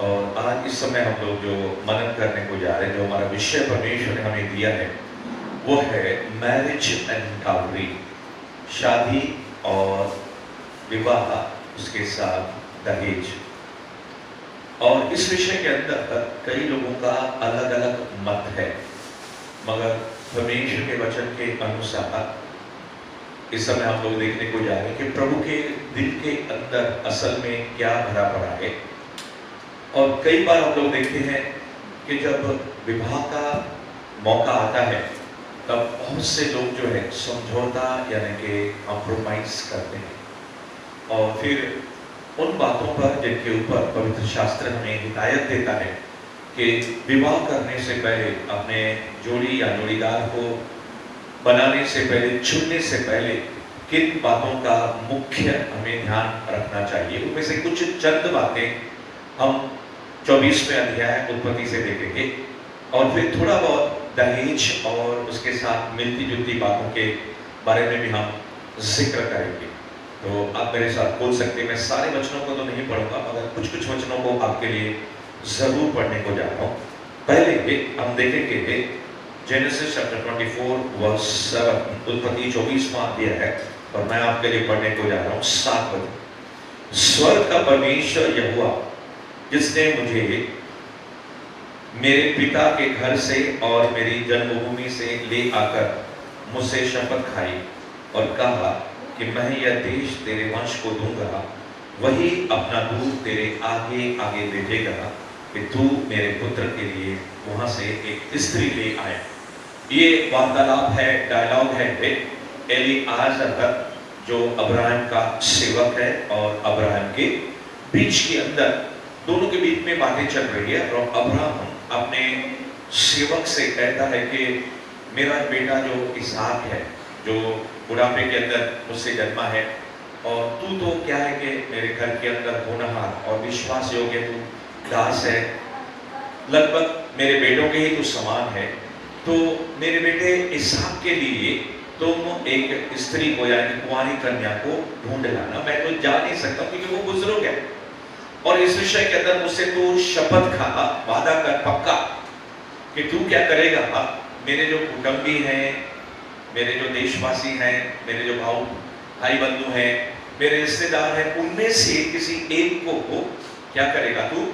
और आज इस समय हम लोग जो मनन करने को जा रहे हैं, जो हमारा विषय परमेश्वर ने हमें दिया है, वो है मैरिज एंड डाउरी, शादी और विवाह, उसके साथ दहेज। और इस विषय के अंदर कई लोगों का अलग अलग मत है, मगर परमेश्वर के वचन के अनुसार इस समय हम लोग देखने को जा रहे हैं कि प्रभु के दिल के अंदर असल में क्या भरा पड़ा है। और कई बार हम लोग देखते हैं कि जब विवाह का मौका आता है तब बहुत से लोग जो है समझौता यानी कि कॉम्प्रोमाइज करते हैं और फिर उन बातों पर जिनके ऊपर पवित्र शास्त्र हमें हिदायत देता है कि विवाह करने से पहले अपने जोड़ी या जोड़ीदार को बनाने से पहले, चुनने से पहले किन बातों का मुख्य हमें ध्यान रखना चाहिए। उनमें से कुछ चंद बातें हम 24वें अध्याय उत्पत्ति से देखेंगे और फिर थोड़ा बहुत दहेज और उसके साथ मिलती जुलती बातों के बारे में भी हम जिक्र करेंगे। तो आप मेरे साथ बोल सकते हैं। मैं सारे वचनों को तो नहीं पढ़ूंगा, मगर कुछ कुछ वचनों को आपके लिए जरूर पढ़ने को जा रहा हूँ। पहले हम देखेंगे जेनेसिस चैप्टर 24 वर्स 7, उत्पत्ति 24वां अध्याय है और मैं आपके लिए पढ़ने को जा रहा हूँ 7 वचन। स्वर्ग का परमेश्वर यहोवा, जिसने मुझे मेरे पिता के घर से और मेरी जन्मभूमि से ले आकर मुझसे शपथ खाई और कहा कि मैं यह देश तेरे वंश को दूंगा, वही अपना दूत तेरे आगे आगे भेजेगा कि तू मेरे पुत्र के लिए वहां से एक स्त्री ले आए। ये वार्तालाप है, डायलॉग है एलीआजर जो अब्राहम का सेवक है और अब्राहम के बीच के अंदर, दोनों के बीच में बातें चल रही है। और अब्राहम अपने सेवक से कहता है कि मेरा बेटा जो इसहाक है, जो बुढ़ापे के अंदर मुझसे जन्मा है, और तू तो क्या है कि मेरे घर के अंदर होनहार और विश्वास योग्य तू दास है, लगभग मेरे बेटों के ही तू समान है। तो मेरे बेटे इसहाक के लिए तुम एक स्त्री को यानी कुंवारी कन्या को ढूंढ लाना। मैं तो जा नहीं सकता क्योंकि वो बुजुर्ग है, और इस विषय के अंदर मुझसे तू शपथ खा, वादा कर पक्का कि तू क्या करेगा। मेरे जो कुटुंबी हैं, मेरे जो देशवासी हैं, मेरे जो भाई बंधु हैं, मेरे रिश्तेदार हैं, उनमें से किसी एक को क्या करेगा, तू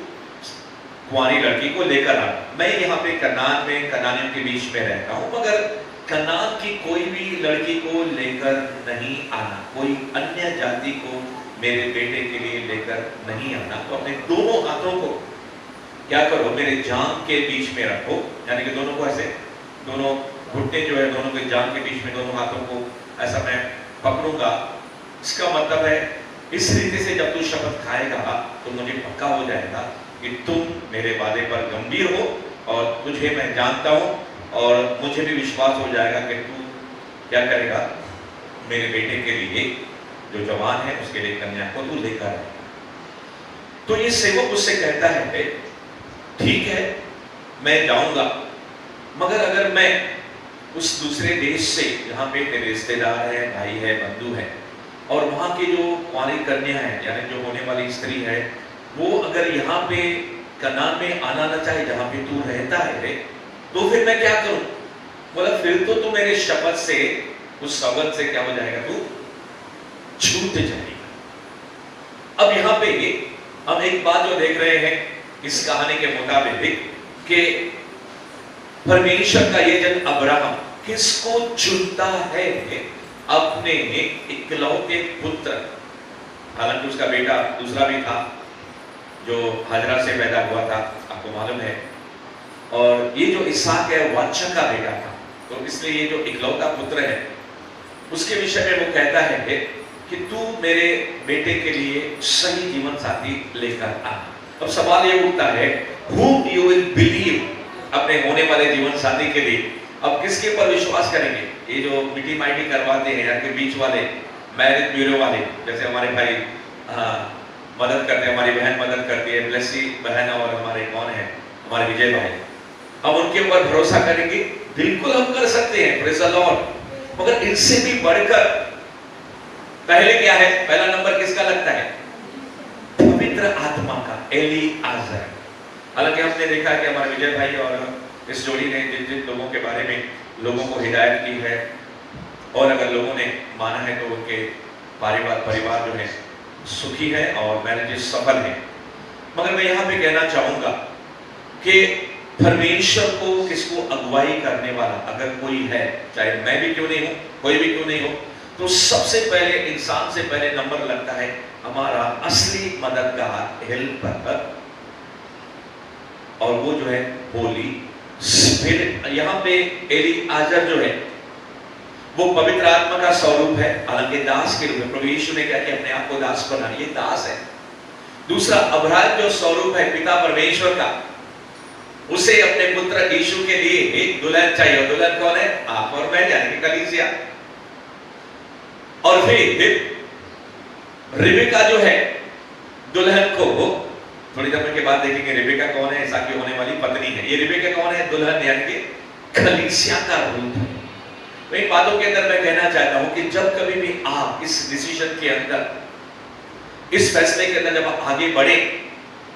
कुंवारी लड़की को लेकर आ। मैं यहाँ पे कनान में, कनानियों के बीच में रहता हूँ, मगर कनान की कोई भी लड़की को लेकर नहीं आना, कोई अन्य जाति को मेरे बेटे के लिए लेकर नहीं आना। तो अपने दोनों हाथों को क्या करो, मेरे जांघ के बीच में रखो, यानी कि दोनों को ऐसे, दोनों घुटने जो है दोनों के जांघ के बीच में, दोनों हाथों को ऐसा मैं पकड़ूंगा। इसका मतलब है इस रीति से जब तू शपथ खाएगा तो मुझे पक्का हो जाएगा कि तुम मेरे वादे पर गंभीर हो और तुझे मैं जानता हूं, और मुझे भी विश्वास हो जाएगा कि तू क्या करेगा, मेरे बेटे के लिए जो जवान है उसके लिए कन्या को तू लेकर आए। तो ये सेवक उससे कहता है ठीक है मैं जाऊंगा, मगर अगर मैं उस दूसरे देश से जहां पे तेरे रिश्तेदार है, भाई है, बंधु है, और वहां की जो कुंवारी कन्या है यानी जो होने वाली स्त्री है, वो अगर यहाँ पे कनान में आना न चाहे जहां पे तू रहता है, तो फिर मैं क्या करूं। बोला फिर तो तू मेरे शपथ से, उस शब्द से क्या हो जाएगा, तू छूट जाएगा। अब यहाँ पे हम एक बात जो देख रहे हैं इस कहानी के मुताबिक कि परमेश्वर का ये जन अब्राहम किसको चुनता है, अपने इकलौते पुत्र, हालांकि उसका बेटा दूसरा भी था जो हाजरा से पैदा हुआ था, आपको मालूम है, और ये जो इसहाक है वाचा का बेटा था, तो इसलिए ये जो इकलौता पुत्र है उसके विषय में वो कहता है कि तू मेरे बेटे के लिए सही जीवन साथी लेकर आ। अब सवाल ये उठता है, whom you will believe, अपने होने वाले जीवन साथी के लिए अब किसके पर विश्वास करेंगे। ये जो मिटी माइटी करवाते हैं या के बीच वाले मैरिज ब्यूरो वाले, जैसे हमारे भाई मदद करते हैं, हमारी बहन मदद करती है, ब्लेसी बहन, और हमारे कौन है, हमारे विजय भाई, हम उनके ऊपर भरोसा करेंगे, बिल्कुल हम कर सकते हैं, प्रेज़ द लॉर्ड। मगर इनसे भी बढ़कर पहले क्या है, पहला नंबर किसका लगता है, पवित्र आत्मा का, एलीआजर। हालांकि हमने देखा कि हमारे विजय भाई और इस जोड़ी ने जिन जिन लोगों के बारे में लोगों को हिदायत की है और अगर लोगों ने माना है तो उनके परिवार जो है सुखी है और मैरिजेस सफल है। मगर मैं यहाँ पे कहना चाहूंगा कि परमेश्वर को किसको अगुवाई करने वाला अगर कोई है, चाहे मैं भी क्यों नहीं हूं, कोई भी क्यों नहीं हो, तो सबसे पहले इंसान से पहले नंबर लगता है हमारा असली मददगार, हेल्पर, और वो जो है होली स्पिरिट। यहाँ पे एलीआजर जो है वो पवित्र आत्मा का स्वरूप है, हालांकि दास के रूप में। प्रभु यीशु ने क्या कि अपने आप को दास बना, ये दास है। दूसरा अब्राहम जो स्वरूप है पिता परमेश्वर का, उसे अपने पुत्र यीशु के लिए एक दुल्हन चाहिए, और दुल्हन कौन है? आप और मैं, यानी कि कलीसिया। और फिर रिबेका जो है दुल्हन को, थोड़ी देर के बाद देखेंगे रिबेका कौन है, इसहाक होने वाली पत्नी है। ये रिबेका कौन है? दुल्हन, यानी कि कलीसिया का रूप है। तो इन बातों के अंदर मैं कहना चाहता हूं कि जब कभी भी आप इस डिसीजन के अंदर, इस फैसले के अंदर जब आप आगे बढ़े,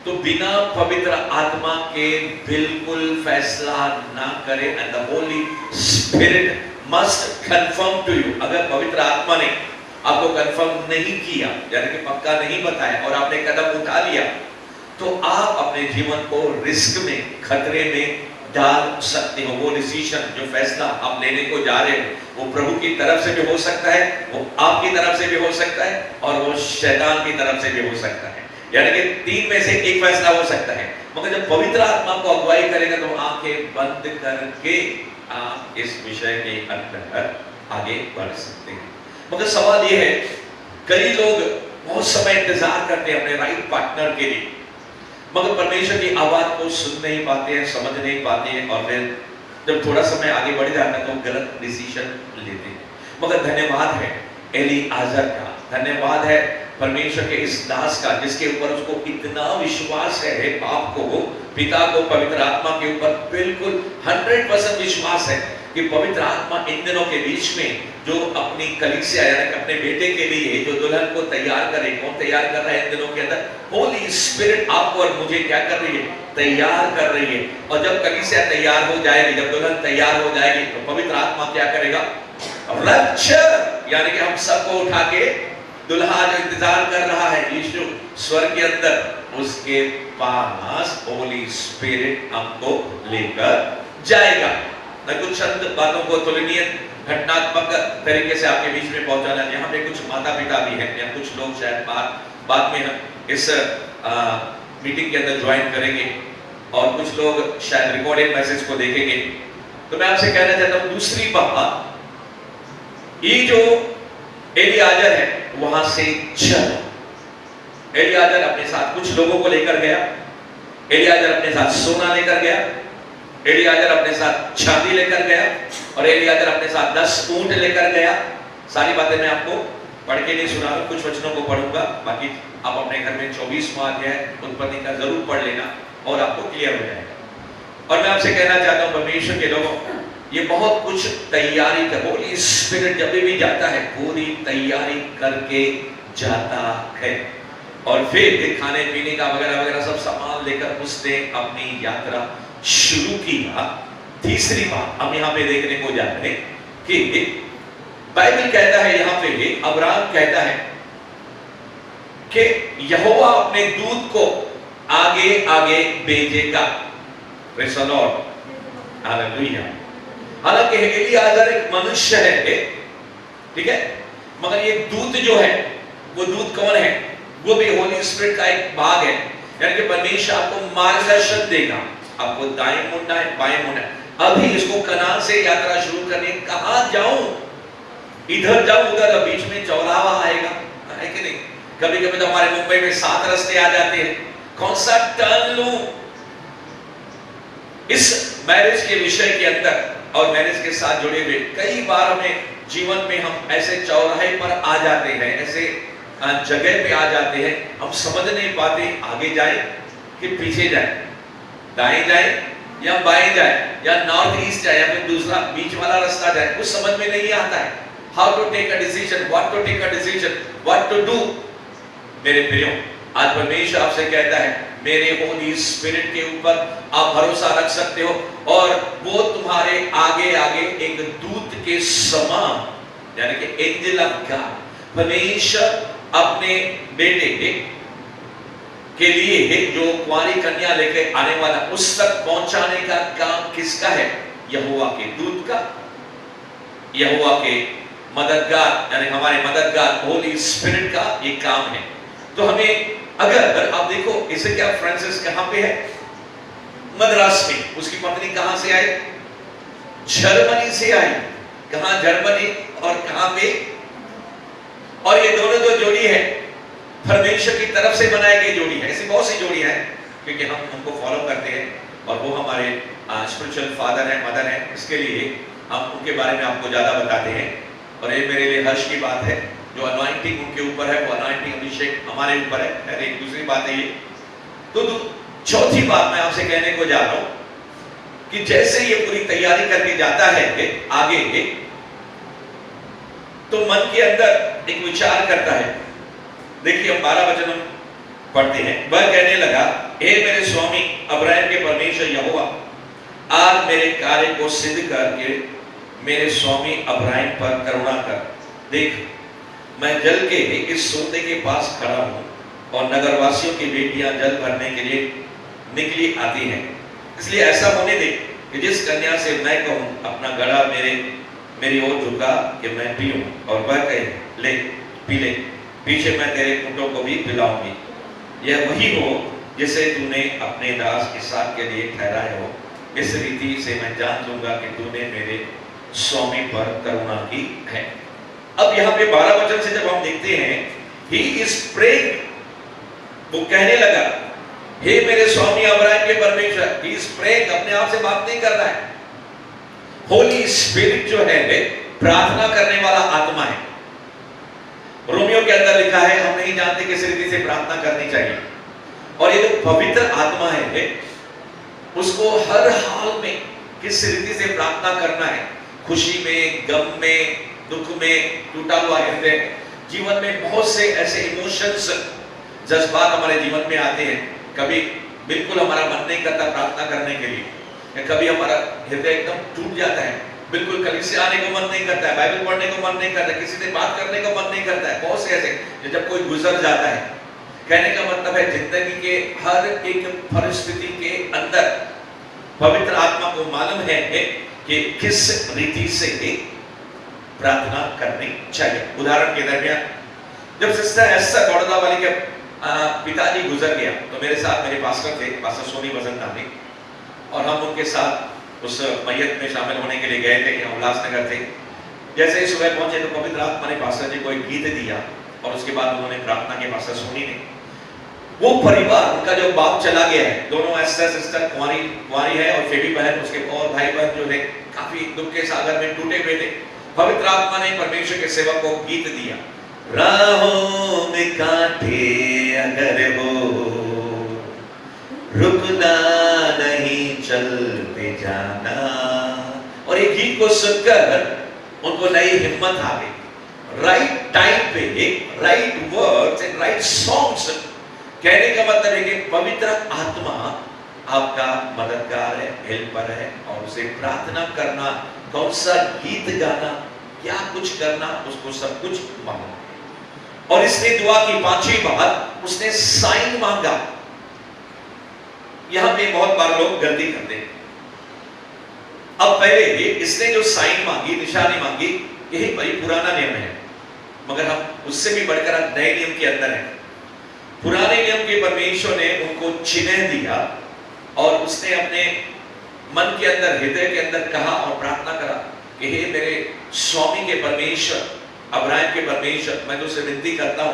तो बिना पवित्र आत्मा के बिल्कुल फैसला ना करें। And the Holi Spirit must confirm to you. अगर पवित्र आत्मा ने आपको कंफर्म नहीं किया, यानी कि पक्का नहीं बताया, और आपने कदम उठा लिया, तो आप अपने जीवन को रिस्क में, खतरे में डाल सकते हो। वो डिसीजन, जो फैसला आप लेने को जा रहे हो, वो प्रभु की तरफ से भी हो सकता है, वो आपकी तरफ से भी हो सकता है, और वो शैतान की तरफ से भी हो सकता है। यानी कि 3 में से एक फैसला हो सकता है। मगर जब पवित्र आत्मा को अगुवाई करेगा तो आंखें बंद करके आप इस विषय के अंदर आगे बढ़ सकते हैं। मगर सवाल ये है, कई लोग बहुत समय इंतजार करते हैं अपने राइट पार्टनर के लिए, मगर परमेश्वर की आवाज को सुन नहीं पाते हैं, समझ नहीं पाते हैं, और फिर जब थोड़ा समय आगे बढ़ जाता है तो गलत डिसीजन लेते हैं। मगर धन्यवाद है एलीआजर का, धन्यवाद है परमेश्वर के इस दास का, जिसके ऊपर उसको इतना विश्वास है, बाप को, पिता को, पवित्र आत्मा के ऊपर बिल्कुल 100% विश्वास है कि पवित्र आत्मा इन दिनों के बीच में जो अपनी कलीसिया, यानी अपने बेटे के लिए जो दुल्हन को तैयार करे। कौन तैयार कर रहा है इन दिनों के अंदर? होली स्पिरिट आपको और मुझे क्या कर रही है? तैयार कर रही है। और जब कलीसिया तैयार हो जाएगी, जब दुल्हन तैयार हो जाएगी, तो पवित्र आत्मा क्या करेगा? रैप्चर, यानी कि हम सबको उठा के दुल्हा जो इंतजार कर रहा है यीशु स्वर्ग के अंदर, उसके पास होली स्पिरिट हमको लेकर जाएगा। मैं कुछ चंद बातों को तुलनीय घटनात्मक तरीके से आपके बीच में पहुंचाना। यहाँ पे कुछ माता पिता भी हैं, या कुछ लोग शायद बाद में हम इस मीटिंग के अंदर ज्वाइन करेंगे, और कुछ लोग शायद रिकॉर्डेड मैसेज को देखेंगे। तो मैं आपसे कहना चाहता हूँ, दूसरी बात, ये जो एलीआजर है वहां से चलो। एलीआजर अपने साथ कुछ लोगों को लेकर गया, एलीआजर अपने साथ सोना लेकर गया, एलीआजर अपने साथ चांदी लेकर गया, और एलीआजर अपने साथ 10 ऊंट लेकर गया। सारी बातें मैं आपको पढ़ के नहीं सुना रहा, कुछ वचनों को पढ़ूंगा, बाकी आप अपने घर में 24वां अध्याय उत्पत्ति का जरूर पढ़ लेना और आपको क्लियर हो जाएगा। और मैं आपसे कहना चाहता हूं, परमेश्वर के लोगों, ये बहुत कुछ तैयारी कर, होली स्पिरिट जब भी जाता है पूरी तैयारी करके जाता है, और फिर खाने पीने का वगैरह वगैरह सब सामान लेकर उसने अपनी यात्रा शुरू किया। तीसरी बात हम यहाँ पे देखने को जा रहे हैं कि बाइबल कहता है, यहाँ पे अब्राहम कहता है कि यहोवा अपने दूत को आगे आगे भेजेगा। Praise the Lord, hallelujah. हालांकि एलीआजर एक मनुष्य है, ठीक है, मगर ये दूत जो है, वो दूत कौन है? वो भी होली स्पिरिट का एक भाग है। यानी कि परमेश्वर आपको मार्गदर्शन देगा, आपको दाएं मुड़ना है, बाएं मुड़ना है। अभी इसको कनान से यात्रा शुरू करनी, कहां जाऊं, इधर जाऊं उधर, बीच में चौराहा आएगा, है कि नहीं? कभी कभी तो हमारे मुंबई में 7 रास्ते आ जाते हैं, कौन सा टर्न लूं? इस मैरिज के विषय के अंदर और मैरिज के साथ जुड़े हुए कई बार हमें जीवन में हम ऐसे चौराहे पर आ जाते हैं, ऐसे जगह पे आ जाते हैं, हम समझ नहीं पाते आगे जाए कि पीछे जाए, दाएं जाए या बाएं जाए, या नॉर्थ ईस्ट जाए, या फिर दूसरा बीच वाला रास्ता जाए, कुछ समझ में नहीं आता है। How to take a decision, what to take a decision, what to do. मेरे प्रियो, आज परमेश्वर आपसे कहता है मेरे होली स्पिरिट के ऊपर आप भरोसा रख सकते हो, और वो तुम्हारे आगे आगे एक दूत के समान, यानी कि एंजल ऑफ गॉड, परमेश्वर अपने बेटे के लिए जो कुंवारी कन्या लेकर आने वाला उस तक पहुंचाने का काम किसका है? यहोवा के दूत का, यहोवा के मददगार यानी हमारे मददगार होली स्पिरिट का ये काम है। तो हमें अगर आप देखो इसे क्या, फ्रांसिस कहां पे है? मद्रास में। उसकी पत्नी कहां से आई? जर्मनी से आई। कहां? जर्मनी। और कहां पे? और ये दोनों जो जोड़ी है परमेश्वर की तरफ से बनाई गई जोड़ी है। ऐसी बहुत सी जोड़ी है क्योंकि हम उनको फॉलो करते हैं और वो हमारे स्पिरिचुअल फादर है, मदर है, इसके लिए हम उनके बारे में आपको ज्यादा बताते हैं। और ये मेरे लिए हर्ष की बात है, जो अनॉइंटिंग उनके ऊपर है वो अनॉइंटिंग अभिषेक हमारे ऊपर है। अरे एक दूसरी बात है ये। तो चौथी बात मैं आपसे कहने को जा रहा हूं कि जैसे ये पूरी तैयारी करके जाता है आगे, तो मन के अंदर एक विचार करता है। देखिए हम 12 वचन हम पढ़ते हैं। वह कहने लगा, हे मेरे स्वामी अब्राहम के परमेश्वर यहोवा, आज मेरे कार्य को सिद्ध करके मेरे स्वामी अब्राहम पर करुणा कर। देख मैं जल के इस सोते के पास खड़ा हूं और नगरवासियों की बेटियां जल भरने के लिए निकली आती हैं, इसलिए ऐसा होने दे कि जिस कन्या से मैं कहूं अपना गला मेरी ओर झुका कि मैं पीऊं, और वह कहे ले पी ले, पीछे मैं तेरे ऊँटों को भी पिलाऊंगी। यह वही हो जिसे तूने अपने दास इसहाक के लिए ठहराया हो। इस रीति से मैं जान लूंगा कि तूने मेरे स्वामी पर करुणा की है। अब यहाँ पे 12 वचन से जब हम देखते हैं, he is praying, वो कहने लगा हे मेरे स्वामी अब्राहम के परमेश्वर, he is praying, अपने आप से बात नहीं कर रहा है। होली स्पिरिट जो है प्रार्थना करने वाला आत्मा है। रोमियो के अंदर लिखा है हम नहीं जानते किस रीति से प्रार्थना करनी चाहिए, और ये जो पवित्र आत्मा है उसको हर हाल में किस रीति से प्रार्थना करना है, खुशी में, गम में, दुख में, टूटा हुआ हृदय, जीवन में बहुत से ऐसे इमोशंस, जज्बात हमारे जीवन में आते हैं। कभी बिल्कुल हमारा मन नहीं करता प्रार्थना करने के लिए, या कभी हमारा हृदय एकदम टूट जाता है, बिल्कुल कलीसिया आने को मन नहीं करता है, बाइबल पढ़ने को मन नहीं करता, किसी से बात करने को मन नहीं करता है। बहुत से ऐसे जब कोई गुजर जाता है, कहने का मतलब है जिंदगी के हर एक परिस्थिति के अंदर पवित्र आत्मा को मालूम है कि किस रीति से प्रार्थना करनी चाहिए। उदाहरण के दरमियान जब सिस्टर एस्टर बड़ौदा वाली के पिताजी गुजर गया, तो मेरे साथ मेरे पास्टर थे, पास्टर सोनी वसंत नामी, और हम उनके साथ उस मैयत में शामिल होने के लिए गए थे। यहाँ उल्लासनगर थे। जैसे ही सुबह पहुंचे तो पवित्र आत्मा ने पास्टर जी को एक गीत दिया, और उसके बाद उन्होंने प्रार्थना की। पास्टर सोनी ने वो परिवार, उनका जो बाप चला गया है, दोनों एस्टर सिस्टर कुंवारी है, और फेबी बहन उसके और भाई बहन जो है काफी दुख के सागर में टूटे हुए थे। पवित्र आत्मा ने परमेश्वर के सेवक को गीत दिया, राहों में कांटे अगर हो रुकना नहीं चलते जाना। और ये गीत को सुनकर उनको नई हिम्मत आ गई। राइट टाइम पे right words and right songs, कहने का मतलब है कि पवित्र आत्मा आपका मददगार है, हेल्पर है, और उसे प्रार्थना करना, कौन सा गीत गाना, क्या कुछ करना, उसको सब कुछ मांगना। और इसने दुआ की 5वीं बात, उसने साइन मांगा। यहां पे बहुत बार लोग गलती करते हैं। अब पहले इसने जो साइन मांगी, निशानी मांगी, यही बड़ी पुराना नियम है, मगर हम उससे भी बढ़कर नए नियम के अंदर है। पुराने नियम के परमेश्वर ने उनको चिन्ह दिया, और उसने अपने मन के अंदर, हृदय के अंदर कहा और प्रार्थना करा कि हे मेरे स्वामी के परमेश्वर, अब्राहम के परमेश्वर, मैं तुझसे विनती करता हूं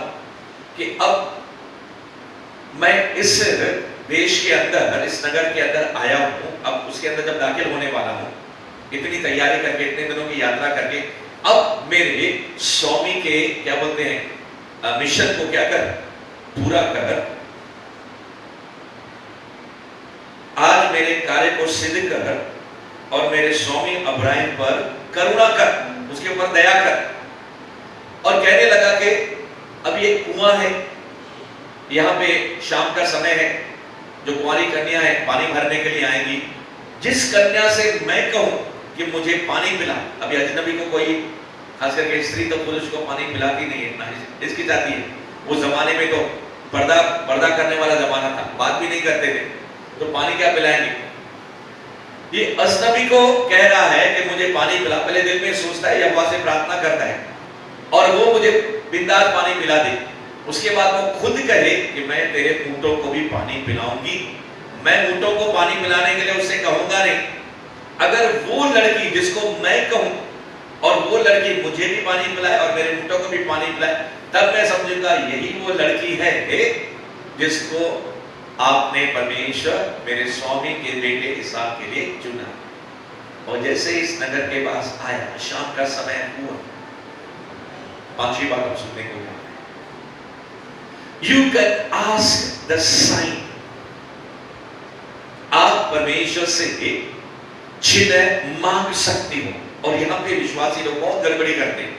कि अब मैं इस देश के अंदर, इस नगर के अंदर आया हूं, अब उसके अंदर जब दाखिल होने वाला हूं, इतनी तैयारी करके, इतने दिनों की यात्रा करके, अब मेरे स्वामी के क्या बोलते हैं मिशन को क्या कर, पूरा कर। आज मेरे कार्य को सिद्ध कर और मेरे स्वामी अब्राहम पर करुणा कर, उसके ऊपर दया कर। और कहने लगा कि अब ये कुआं है, यहाँ पे शाम का समय है, जो कुंवारी कन्या है पानी भरने के लिए आएंगी। जिस कन्या से मैं कहूं कि मुझे पानी पिला, अभी अजनबी को कोई, खास करके स्त्री तो पुरुष को पानी पिलाती नहीं है, ना हिचकिचाती है। वो जमाने में तो पर्दा करने वाला जमाना था, बात भी नहीं करते थे, तो पानी क्या पिलाएंगे। ये अजनबी को कह रहा है कि मुझे पानी पिला। पहले दिल में सोचता है, यहोवा से प्रार्थना करता है और वो मुझे बिंदास पानी पिला दे। उसके बाद वो खुद कहे कि मैं तेरे ऊंटों को भी पानी पिलाऊंगी। मैं ऊंटों को पानी पिलाने के लिए उससे कहूंगा नहीं। अगर वो लड़की जिसको मैं कहूं और वो लड़की मुझे भी पानी पिलाए और मेरे ऊंटों को भी पानी पिलाए, तब मैं समझूंगा यही वो लड़की है जिसको आपने परमेश्वर मेरे स्वामी के बेटे इसहाक के लिए चुना। और जैसे इस नगर के पास आया, शाम का समय हुआ, पांचवी बात हम सुनने को मिला, You can ask the sign. आप परमेश्वर से एक चिन्ह मांग सकते हो। और यहाँ पे विश्वासी लोग बहुत गड़बड़ी करते हैं।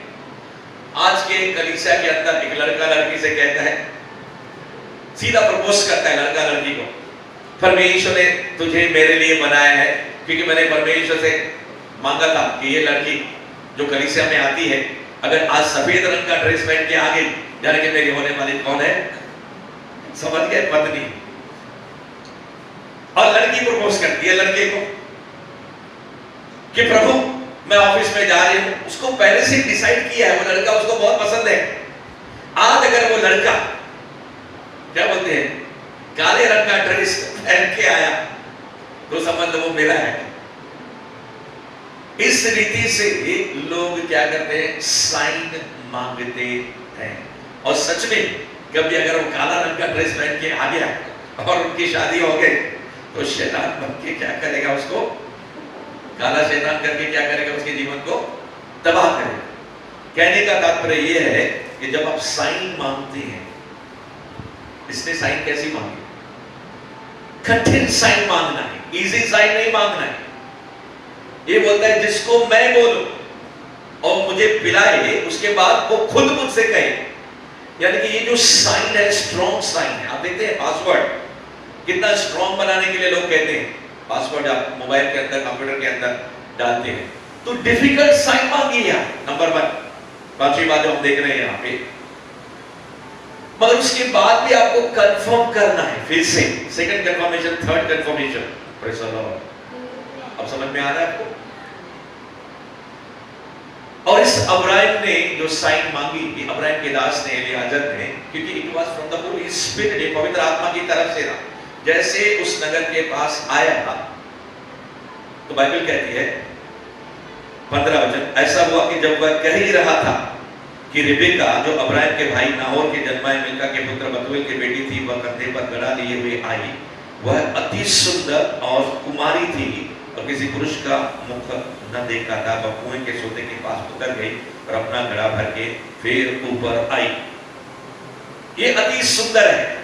आज के कलीसिया के अंदर एक लड़का लड़की से कहता है, सीधा प्रपोज करता है लड़का लड़की को, परमेश्वर ने तुझे मेरे लिए बनाया है, क्योंकि मैंने परमेश्वर से मांगा था कि ये लड़की जो कलीसिया में आती है, अगर आज सफेद रंग का ड्रेस पहन के आ गई, जाने के मेरी होने वाली कौन है, समझ गए, पत्नी। और लड़की प्रपोज करती है लड़के को कि प्रभु मैं ऑफिस में जा रही हूं। उसको पहले से डिसाइड किया है, वो लड़का उसको बहुत पसंद है। आज अगर वो लड़का, क्या बोलते हैं, काले रंग का ड्रेस पहन के आया, तो समझ लो वो मेरा है। इस रीति से लोग क्या करते हैं, साइन मांगते हैं। और सच में कभी अगर वो काला रंग का ड्रेस पहन के आ गया और उनकी शादी हो गई, तो शैतान बन के क्या करेगा, उसको काला शैतान करके क्या करेगा, उसके जीवन को तबाह करेगा। कहने का तात्पर्य यह है कि जब आप साइन मांगते हैं, इसने साइन कैसी मांगी, कठिन साइन मांगना है, इजी साइन नहीं मांगना है। ये बोलता है जिसको मैं बोलूं और मुझे पिलाए, उसके बाद वो खुद मुझसे कहे। यानी कि ये जो साइन है, स्ट्रॉन्ग साइन है। आप देखते हैं पासवर्ड कितना स्ट्रॉन्ग बनाने के लिए लोग कहते हैं, पासवर्ड आप मोबाइल के अंदर, कंप्यूटर के अंदर डालते हैं, तो डिफिकल्ट साइन मांगी है नंबर 1, पांचवी बात जो हम देख रहे हैं यहाँ पे। मगर उसके बाद भी आपको कंफर्म करना है, फिर से second confirmation, third confirmation. Praise the Lord. अब समझ में आ रहा है आपको। और इस अब्राहम ने जो साइन मांगी, अब्राहम के दास ने, एलियाजर ने, क्योंकि it was from the Holi spirit, पवित्र आत्मा की तरफ से था। जैसे उस नगर के पास आया, तो बाइबल कहती है 15 वचन, ऐसा हुआ कि जब वह कह ही रहा था कि रिबेका जो अब्राहम के भाई नाहोर के जन्माए मिल्का के पुत्र बतूएल की बेटी थी, वह कंधे पर गड़ा लिए हुए आई। वह अति सुंदर और कुमारी थी और किसी पुरुष का मुख न देखा था। वह कुएं के सोते के पास उतर गई और अपना घड़ा भर के फिर ऊपर आई। ये अति सुंदर है।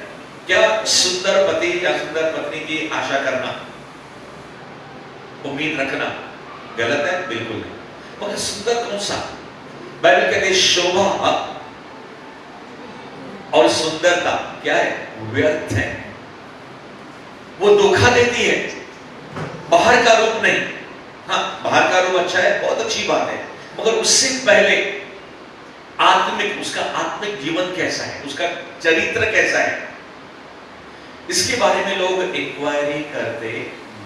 क्या सुंदर पति या सुंदर पत्नी की आशा करना, उम्मीद रखना गलत है? बिल्कुल नहीं। मगर सुंदर कौन सा? बाइबल कहते हैं शोभा और सुंदरता क्या है? व्यर्थ है। वो धोखा देती है, बाहर का रूप नहीं। हाँ, बाहर का रूप अच्छा है, बहुत अच्छी बात है, मगर उससे पहले आत्मिक, उसका आत्मिक जीवन कैसा है, उसका चरित्र कैसा है, इसके बारे में लोग इंक्वायरी करते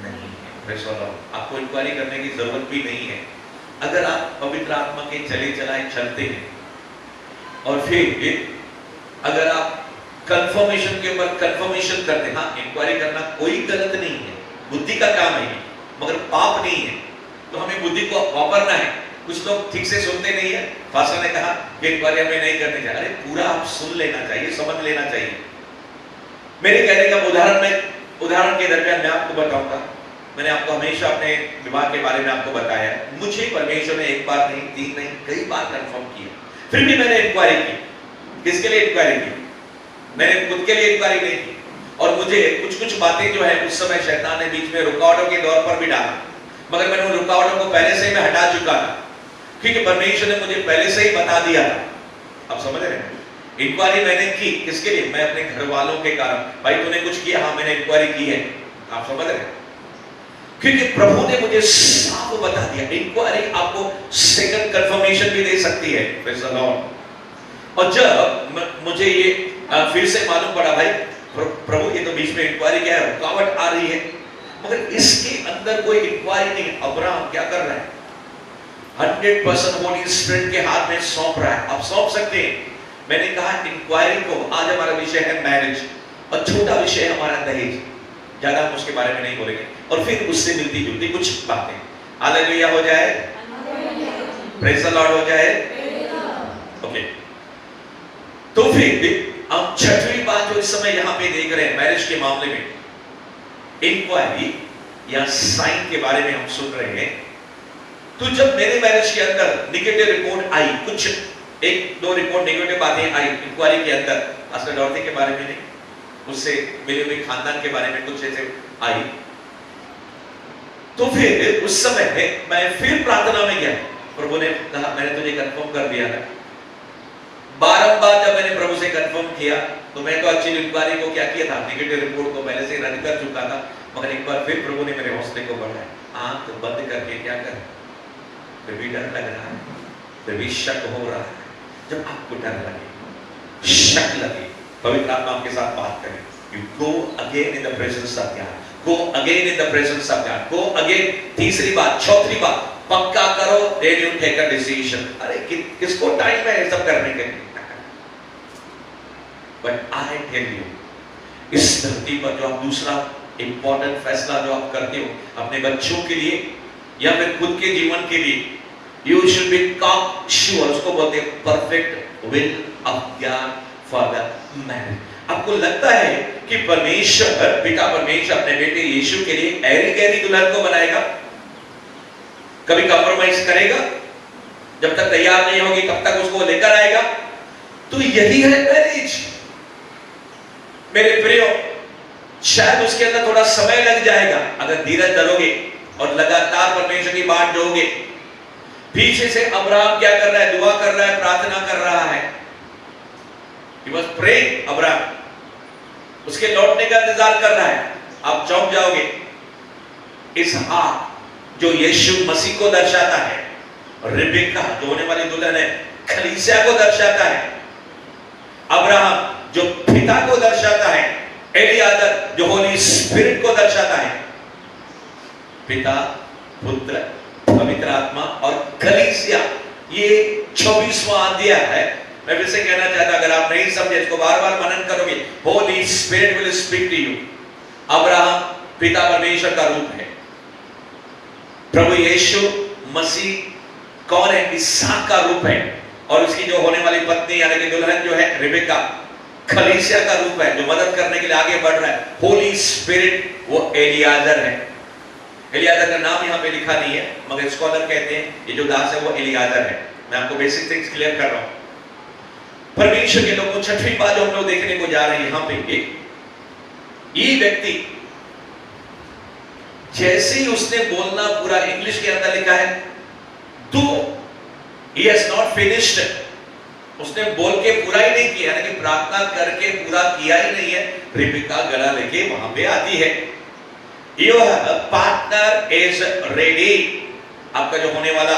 नहीं है। आपको इंक्वायरी करने की जरूरत भी नहीं है। अगर आप पवित्र आत्मा के चले चलाए चलते हैं और फिर अगर आप कंफर्मेशन के ऊपर कंफर्मेशन करते हैं, हाँ, इंक्वायरी करना कोई गलत नहीं है, बुद्धि का काम है, मगर पाप नहीं है, तो हमें बुद्धि को वापरना है। कुछ लोग ठीक से सुनते नहीं है। फास्टर ने कहा कि इंक्वायरी हमें नहीं करनी चाहिए। अरे पूरा आप सुन लेना चाहिए, समझ लेना चाहिए। मेरे कहने का उदाहरण के दरमियान मैं आपको बताऊंगा। मैंने आपको हमेशा अपने विवाह के बारे में आपको बताया, मुझे परमेश्वर ने एक बार नहीं, 3 नहीं, कई बार कंफर्म किया, फिर भी मैंने इंक्वायरी की। किसके लिए इंक्वायरी की? मैंने खुद के लिए इंक्वायरी नहीं की। और मुझे कुछ बातें जो है उस समय शैतान ने बीच में रुकावटों के दौर पर भी डाला, मगर मैंने उन रुकावटों को पहले से ही मैं हटा चुका था, क्योंकि परमेश्वर ने मुझे पहले से ही बता दिया था। आप समझ रहे हैं? इंक्वायरी मैंने की, किसके लिए? मैं अपने घर वालों के कारण। भाई तूने कुछ किया? हाँ मैंने इंक्वायरी की है। आप समझ रहे हैं? क्योंकि प्रभु ने मुझे साफ बता दिया, इंक्वायरी आपको सेकंड कंफर्मेशन भी दे सकती है। Praise the Lord. और जब मुझे ये फिर से मालूम पड़ा, भाई प्रभु ये तो बीच में इंक्वायरी क्या है, रुकावट आ रही है, मगर इसके अंदर कोई इंक्वायरी नहीं। अब्राहम क्या कर रहा है? 100% होली स्पिरिट के हाथ में सौंप रहा है। आप सौंप सकते हैं। मैंने कहा इंक्वायरी को, आज हमारा विषय है मैरिज और छोटा विषय हमारा दहेज, ज्यादा हम उसके बारे में नहीं बोलेंगे, और फिर उससे मिलती जुलती कुछ बातें। हालेलुया हो जाए, प्रेज़ द लॉर्ड हो जाए। ओके, तो फिर हम छठवीं बात जो इस समय यहां पे देख रहे हैं मैरिज के मामले में, इंक्वायरी या साइन के बारे में हम सुन रहे हैं। तो जब मेरे मैरिज के अंदर नेगेटिव रिपोर्ट आई, कुछ एक दो रिपोर्ट नेगेटिव बातें आई इंक्वायरी के अंदर, पास्टर डॉर्टी के बारे में नहीं, उससे मिले हुए खानदान के बारे में कुछ ऐसे आई, तो फिर उस समय मैं फिर प्रार्थना में गया। प्रभु ने कहा मैंने तुझे कंफर्म कर दिया है। बारंबार जब मैंने प्रभु से कंफर्म किया, तो मैं तो एक्चुअली इंक्वायरी को क्या किया था, नेगेटिव रिपोर्ट को पहले से रद्द कर चुका था, मगर एक बार फिर प्रभु ने मेरे हौसले को बढ़ाया। आंख बंद करके क्या कर, फिर भी डर लग रहा है, फिर भी शक हो रहा है। जब आपको डर लगे, शक लगे, पवित्र आत्मा आपके साथ बात करें, you go again in the presence of God, go again in the presence of God, go again। तीसरी बात, चौथी बात, पक्का करो, then you take a decision। अरे किसको टाइम है ये सब करने के लिए? But I tell you, इस धरती पर जो आप दूसरा इंपॉर्टेंट फैसला जो आप करते हो अपने बच्चों के लिए या फिर खुद के जीवन के लिए, you should be sure, उसको बोलते हैं perfect will of God for the marriage. आपको लगता है कि परमेश्वर, पिता परमेश्वर अपने बेटे यीशु के लिए ऐरी गैरी दुल्हन को बनाएगा? कभी कंप्रोमाइज करेगा? जब तक तैयार नहीं होगी तब तक उसको लेकर आएगा। तो यही है मैरिज मेरे प्रियो। शायद उसके अंदर थोड़ा समय लग जाएगा, अगर धीरज धरोगे और लगातार परमेश्वर की बात जोगे। पीछे से अब्राहम क्या कर रहा है? दुआ कर रहा है, प्रार्थना कर रहा है। He was praying, अब्राहम उसके लौटने का इंतजार कर रहा है। आप चौंक जाओगे। इसहाक जो यीशु मसीह को दर्शाता है, रिबेका जो होने वाली दुल्हन है, खलीसिया को दर्शाता है। अब्राहम जो पिता को दर्शाता है, एलियाजर जो होली स्पिरिट को दर्शाता है। पिता, पुत्र, पवित्र आत्मा और कलीसिया, ये 24वां अध्याय है। मैं फिर से कहना चाहता, अगर आप नहीं समझे इसको बार बार मनन करोगे, Holy Spirit will speak to you. Abraham पिता परमेश्वर का रूप है। प्रभु यीशु मसीह कौन है? इसहाक का रूप है। और उसकी जो होने वाली पत्नी यानी कि दुल्हन जो है रिबेका, खलीसिया का रूप है, जो मदद करने के लिए आगे बढ़ रहा है। होली स्पिरिट वो एलियाजर है। एलियाजर का नाम यहाँ पे लिखा नहीं है, मगर स्कॉलर कहते हैं ये जो दास है वो एलियाजर है। मैं आपको बेसिक थिंग्स क्लियर कर रहा हूं। परमेश्वर के लोगों, छठवीं बात जो हम लोग देखने को जा रहे हैं यहाँ पे, ये व्यक्ति जैसे ही उसने बोलना पूरा, इंग्लिश के अंदर लिखा है तो he has not finished, उसने बोल के पूरा ही नहीं किया, यानी कि प्रार्थना करके पूरा किया ही नहीं है। रिबेका गला लेके वहां पे आती है। Your partner is ready। आपका जो होने वाला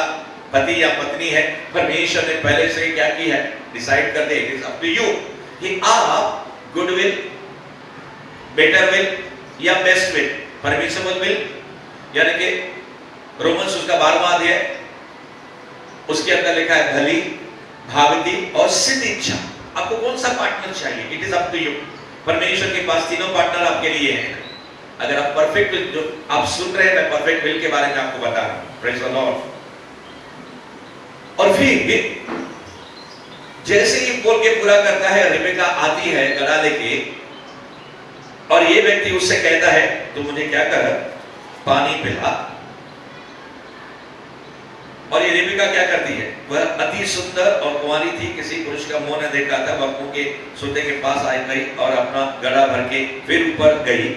पति या पत्नी है, परमेश्वर ने पहले से क्या की है, डिसाइड कर दे। It is up to you कि आप गुड विल, बेटर विल या बेस्ट विल, परमिसिबल विल, यानी कि रोमन्स उसका 12वां अध्याय, उसके अंदर लिखा है भली, भाविती और सिद्ध इच्छा। आपको कौन सा पार्टनर चाहिए? It is up to you. परमेश्वर के पास तीनों पार्टनर आपके लिए हैं। अगर आप परफेक्ट विल, जो आप सुन रहे हैं, मैं परफेक्ट विल के बारे में आपको बता रहा हूं। Praise the Lord. और फिर जैसे ही बोल के पूरा करता है, रिबेका आती है गला लेके, और ये व्यक्ति उससे कहता है तू मुझे क्या कर, पानी पिला। और ये रिबेका क्या करती है? वह अति सुंदर और कुंवारी थी, किसी पुरुष का मुंह न देखा था। वह कुएं के सोते के पास आई गई और अपना गड़ा भर के फिर ऊपर गई।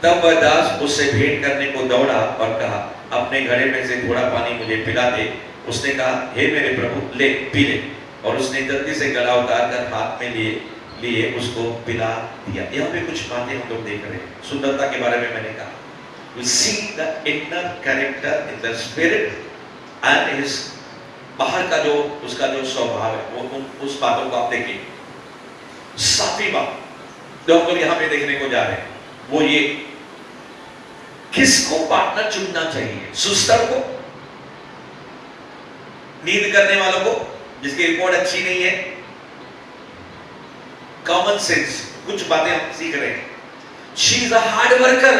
तब वह दास उससे भेंट करने को दौड़ा और कहा, अपने घड़े में से थोड़ा पानी मुझे पिला दे। उसने कहा, हे मेरे प्रभु, ले पी ले। और उसने जल्दी से गला उतार कर हाथ में लिए लिए उसको पिला दिया। यहाँ पे कुछ बातें हम लोग देख रहे हैं। सुंदरता के बारे में मैंने कहा, you see the inner character in the spirit and his, बाहर का जो उसका जो स्वभाव है वो उस बातों को आप देखिए। सातवीं बात जो हम लोग यहाँ पे देखने को जा रहे हैं वो ये, किसको पार्टनर चुनना चाहिए? सुस्तर को, नींद करने वालों को जिसकी रिपोर्ट अच्छी नहीं है। कॉमन सेंस, कुछ बातें हम सीख रहे हैं। She is a hard worker,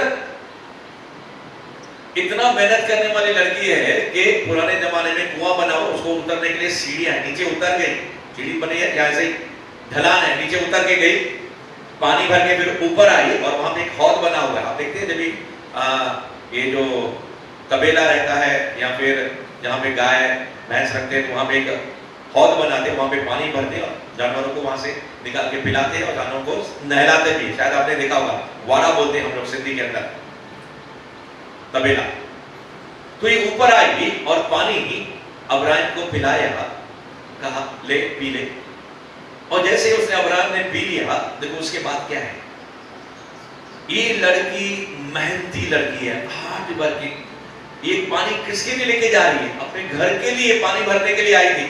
इतना मेहनत करने वाली लड़की है कि पुराने जमाने में कुआं बना हो, उसको उतरने के लिए सीढ़ियां, नीचे उतर गई, सीढ़ी बनी है या ऐसे ही ढलान है, नीचे उतर के गई, पानी भर के फिर ऊपर आई और वहां पे एक हौद बना हुआ है। आप देखते हैं जब भी ये जो तबेला रहता है या फिर जहाँ पे गाय भैंस रखते हैं तो वहां पे एक हौद बनाते हैं, वहां पे पानी भरते हैं और जानवरों को वहां से निकाल के पिलाते हैं और जानवरों को नहलाते भी। शायद आपने देखा होगा, वाड़ा बोलते हैं हम लोग सिंधी के अंदर, तबेला। तो ये ऊपर आई और पानी अब्राहम को पिलाया, कहा ले पी ले, और जैसे उसने अब्राहम ने पी लिया, देखो उसके बाद क्या है। ये लड़की मेहनती लड़की है, हार्ड वर्किंग। ये पानी किसके लिए लेके जा रही है? अपने घर के लिए पानी भरने के लिए आई थी।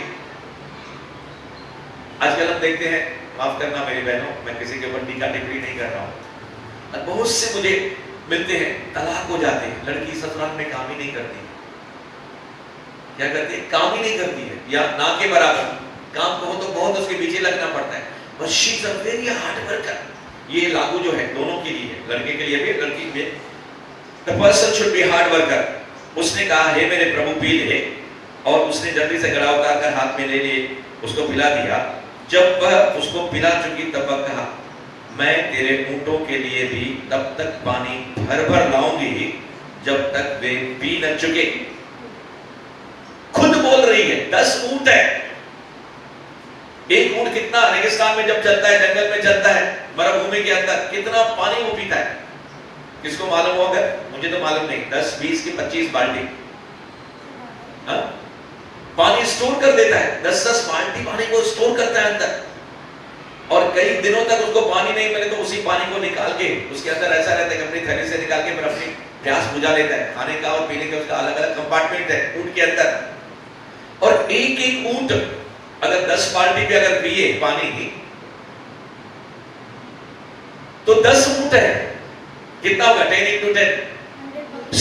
आजकल हम देखते हैं, माफ करना मेरी बहनों, मैं किसी के ऊपर टीका टिप्पणी नहीं कर रहा हूं, बहुत से मुझे मिलते हैं, तलाक हो जाते हैं, लड़की ससुराल में काम ही नहीं करती। क्या करती है? काम ही नहीं करती है, या ना के बराबर काम को हो तो बहुत उसके पीछे लगना पड़ता है। But she is a very hard worker. ये लागू जो है दोनों के लिए, लड़के के लिए भी लड़की के लिए, the person should be hard worker. उसने कहा हे मेरे प्रभु पी ले, और उसने जल्दी से गला उतार कर हाथ में ले लिए, उसको पिला दिया। जब वह उसको पिला चुकी तब वह कहा मैं तेरे ऊंटों के लिए भी तब तक पानी भर भर लाऊंगी जब तक वे पी न चुके। खुद बोल रही है, 10 ऊंट है। एक ऊंट कितना रेगिस्तान में जब चलता है, जंगल में चलता है, मरुभूमि के अंदर, कितना पानी वो पीता है? किसको मालूम होगा? मुझे तो मालूम नहीं। 10, 20 की 25 बाल्टी पानी स्टोर कर देता है। 10-10 बाल्टी पानी को स्टोर करता है अंदर, और कई दिनों तक उसको पानी नहीं मिले तो उसी पानी को निकाल के उसके अंदर ऐसा रहता है कि अपनी थैली से निकाल के फिर अपनी प्यास बुझा लेता है। खाने का और पीने का उसका अलग अलग कंपार्टमेंट है ऊंट के अंदर। और एक एक ऊंट अगर 10 बाल्टी पे अगर पिए पानी तो 10 ऊंट है, कितना होगा? 10 into 10,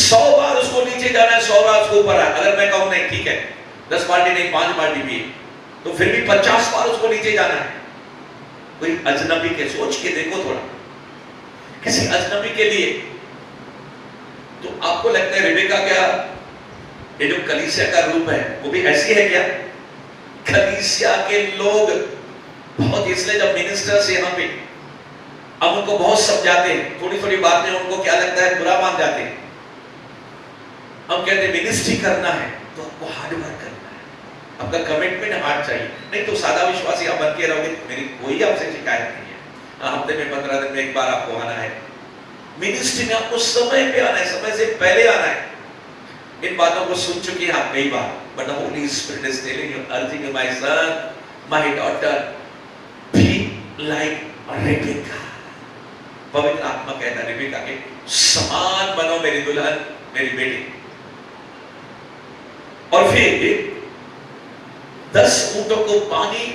100 बार उसको नीचे जाना है, 100 बार उसको ऊपर आना। अगर मैं कहूं नहीं ठीक है 10 बाल्टी नहीं 5 बाल्टी पिए, तो फिर भी 50 बार उसको नीचे जाना है। कोई अजनबी के, सोच के देखो थोड़ा, किसी अजनबी के लिए। तो आपको लगता है रिबेका क्या ये जो कलीसिया का रूप है वो भी ऐसी है क्या? कलीसिया के लोग बहुत, इसलिए जब मिनिस्टर्स यहाँ पे अब उनको बहुत समझाते हैं, थोड़ी थोड़ी बात में उनको क्या लगता है, बुरा मान जाते हैं। हम कहते हैं मिनिस्ट्री करना है तो आपको हार्ड वर्क करना है, आपका कमिटमेंट हार्ड चाहिए, नहीं तो सादा विश्वासी आप बन के रहोगे। मेरी कोई आपसे शिकायत नहीं है, हफ्ते में 15 दिन में एक बार आपको आना है। मिनिस्ट्री में आपको समय पे आना है, समय से पहले आना है। इन बातों को सुन चुके हैं आप कई बार, but the Holi spirit is telling you, urging you, my son, my daughter, be like Rebecca. पवित्र आत्मा कहता है रेबेका के समान बनो मेरी दुल्हन, मेरी बेटी। और फिर 10 ऊंटों को पानी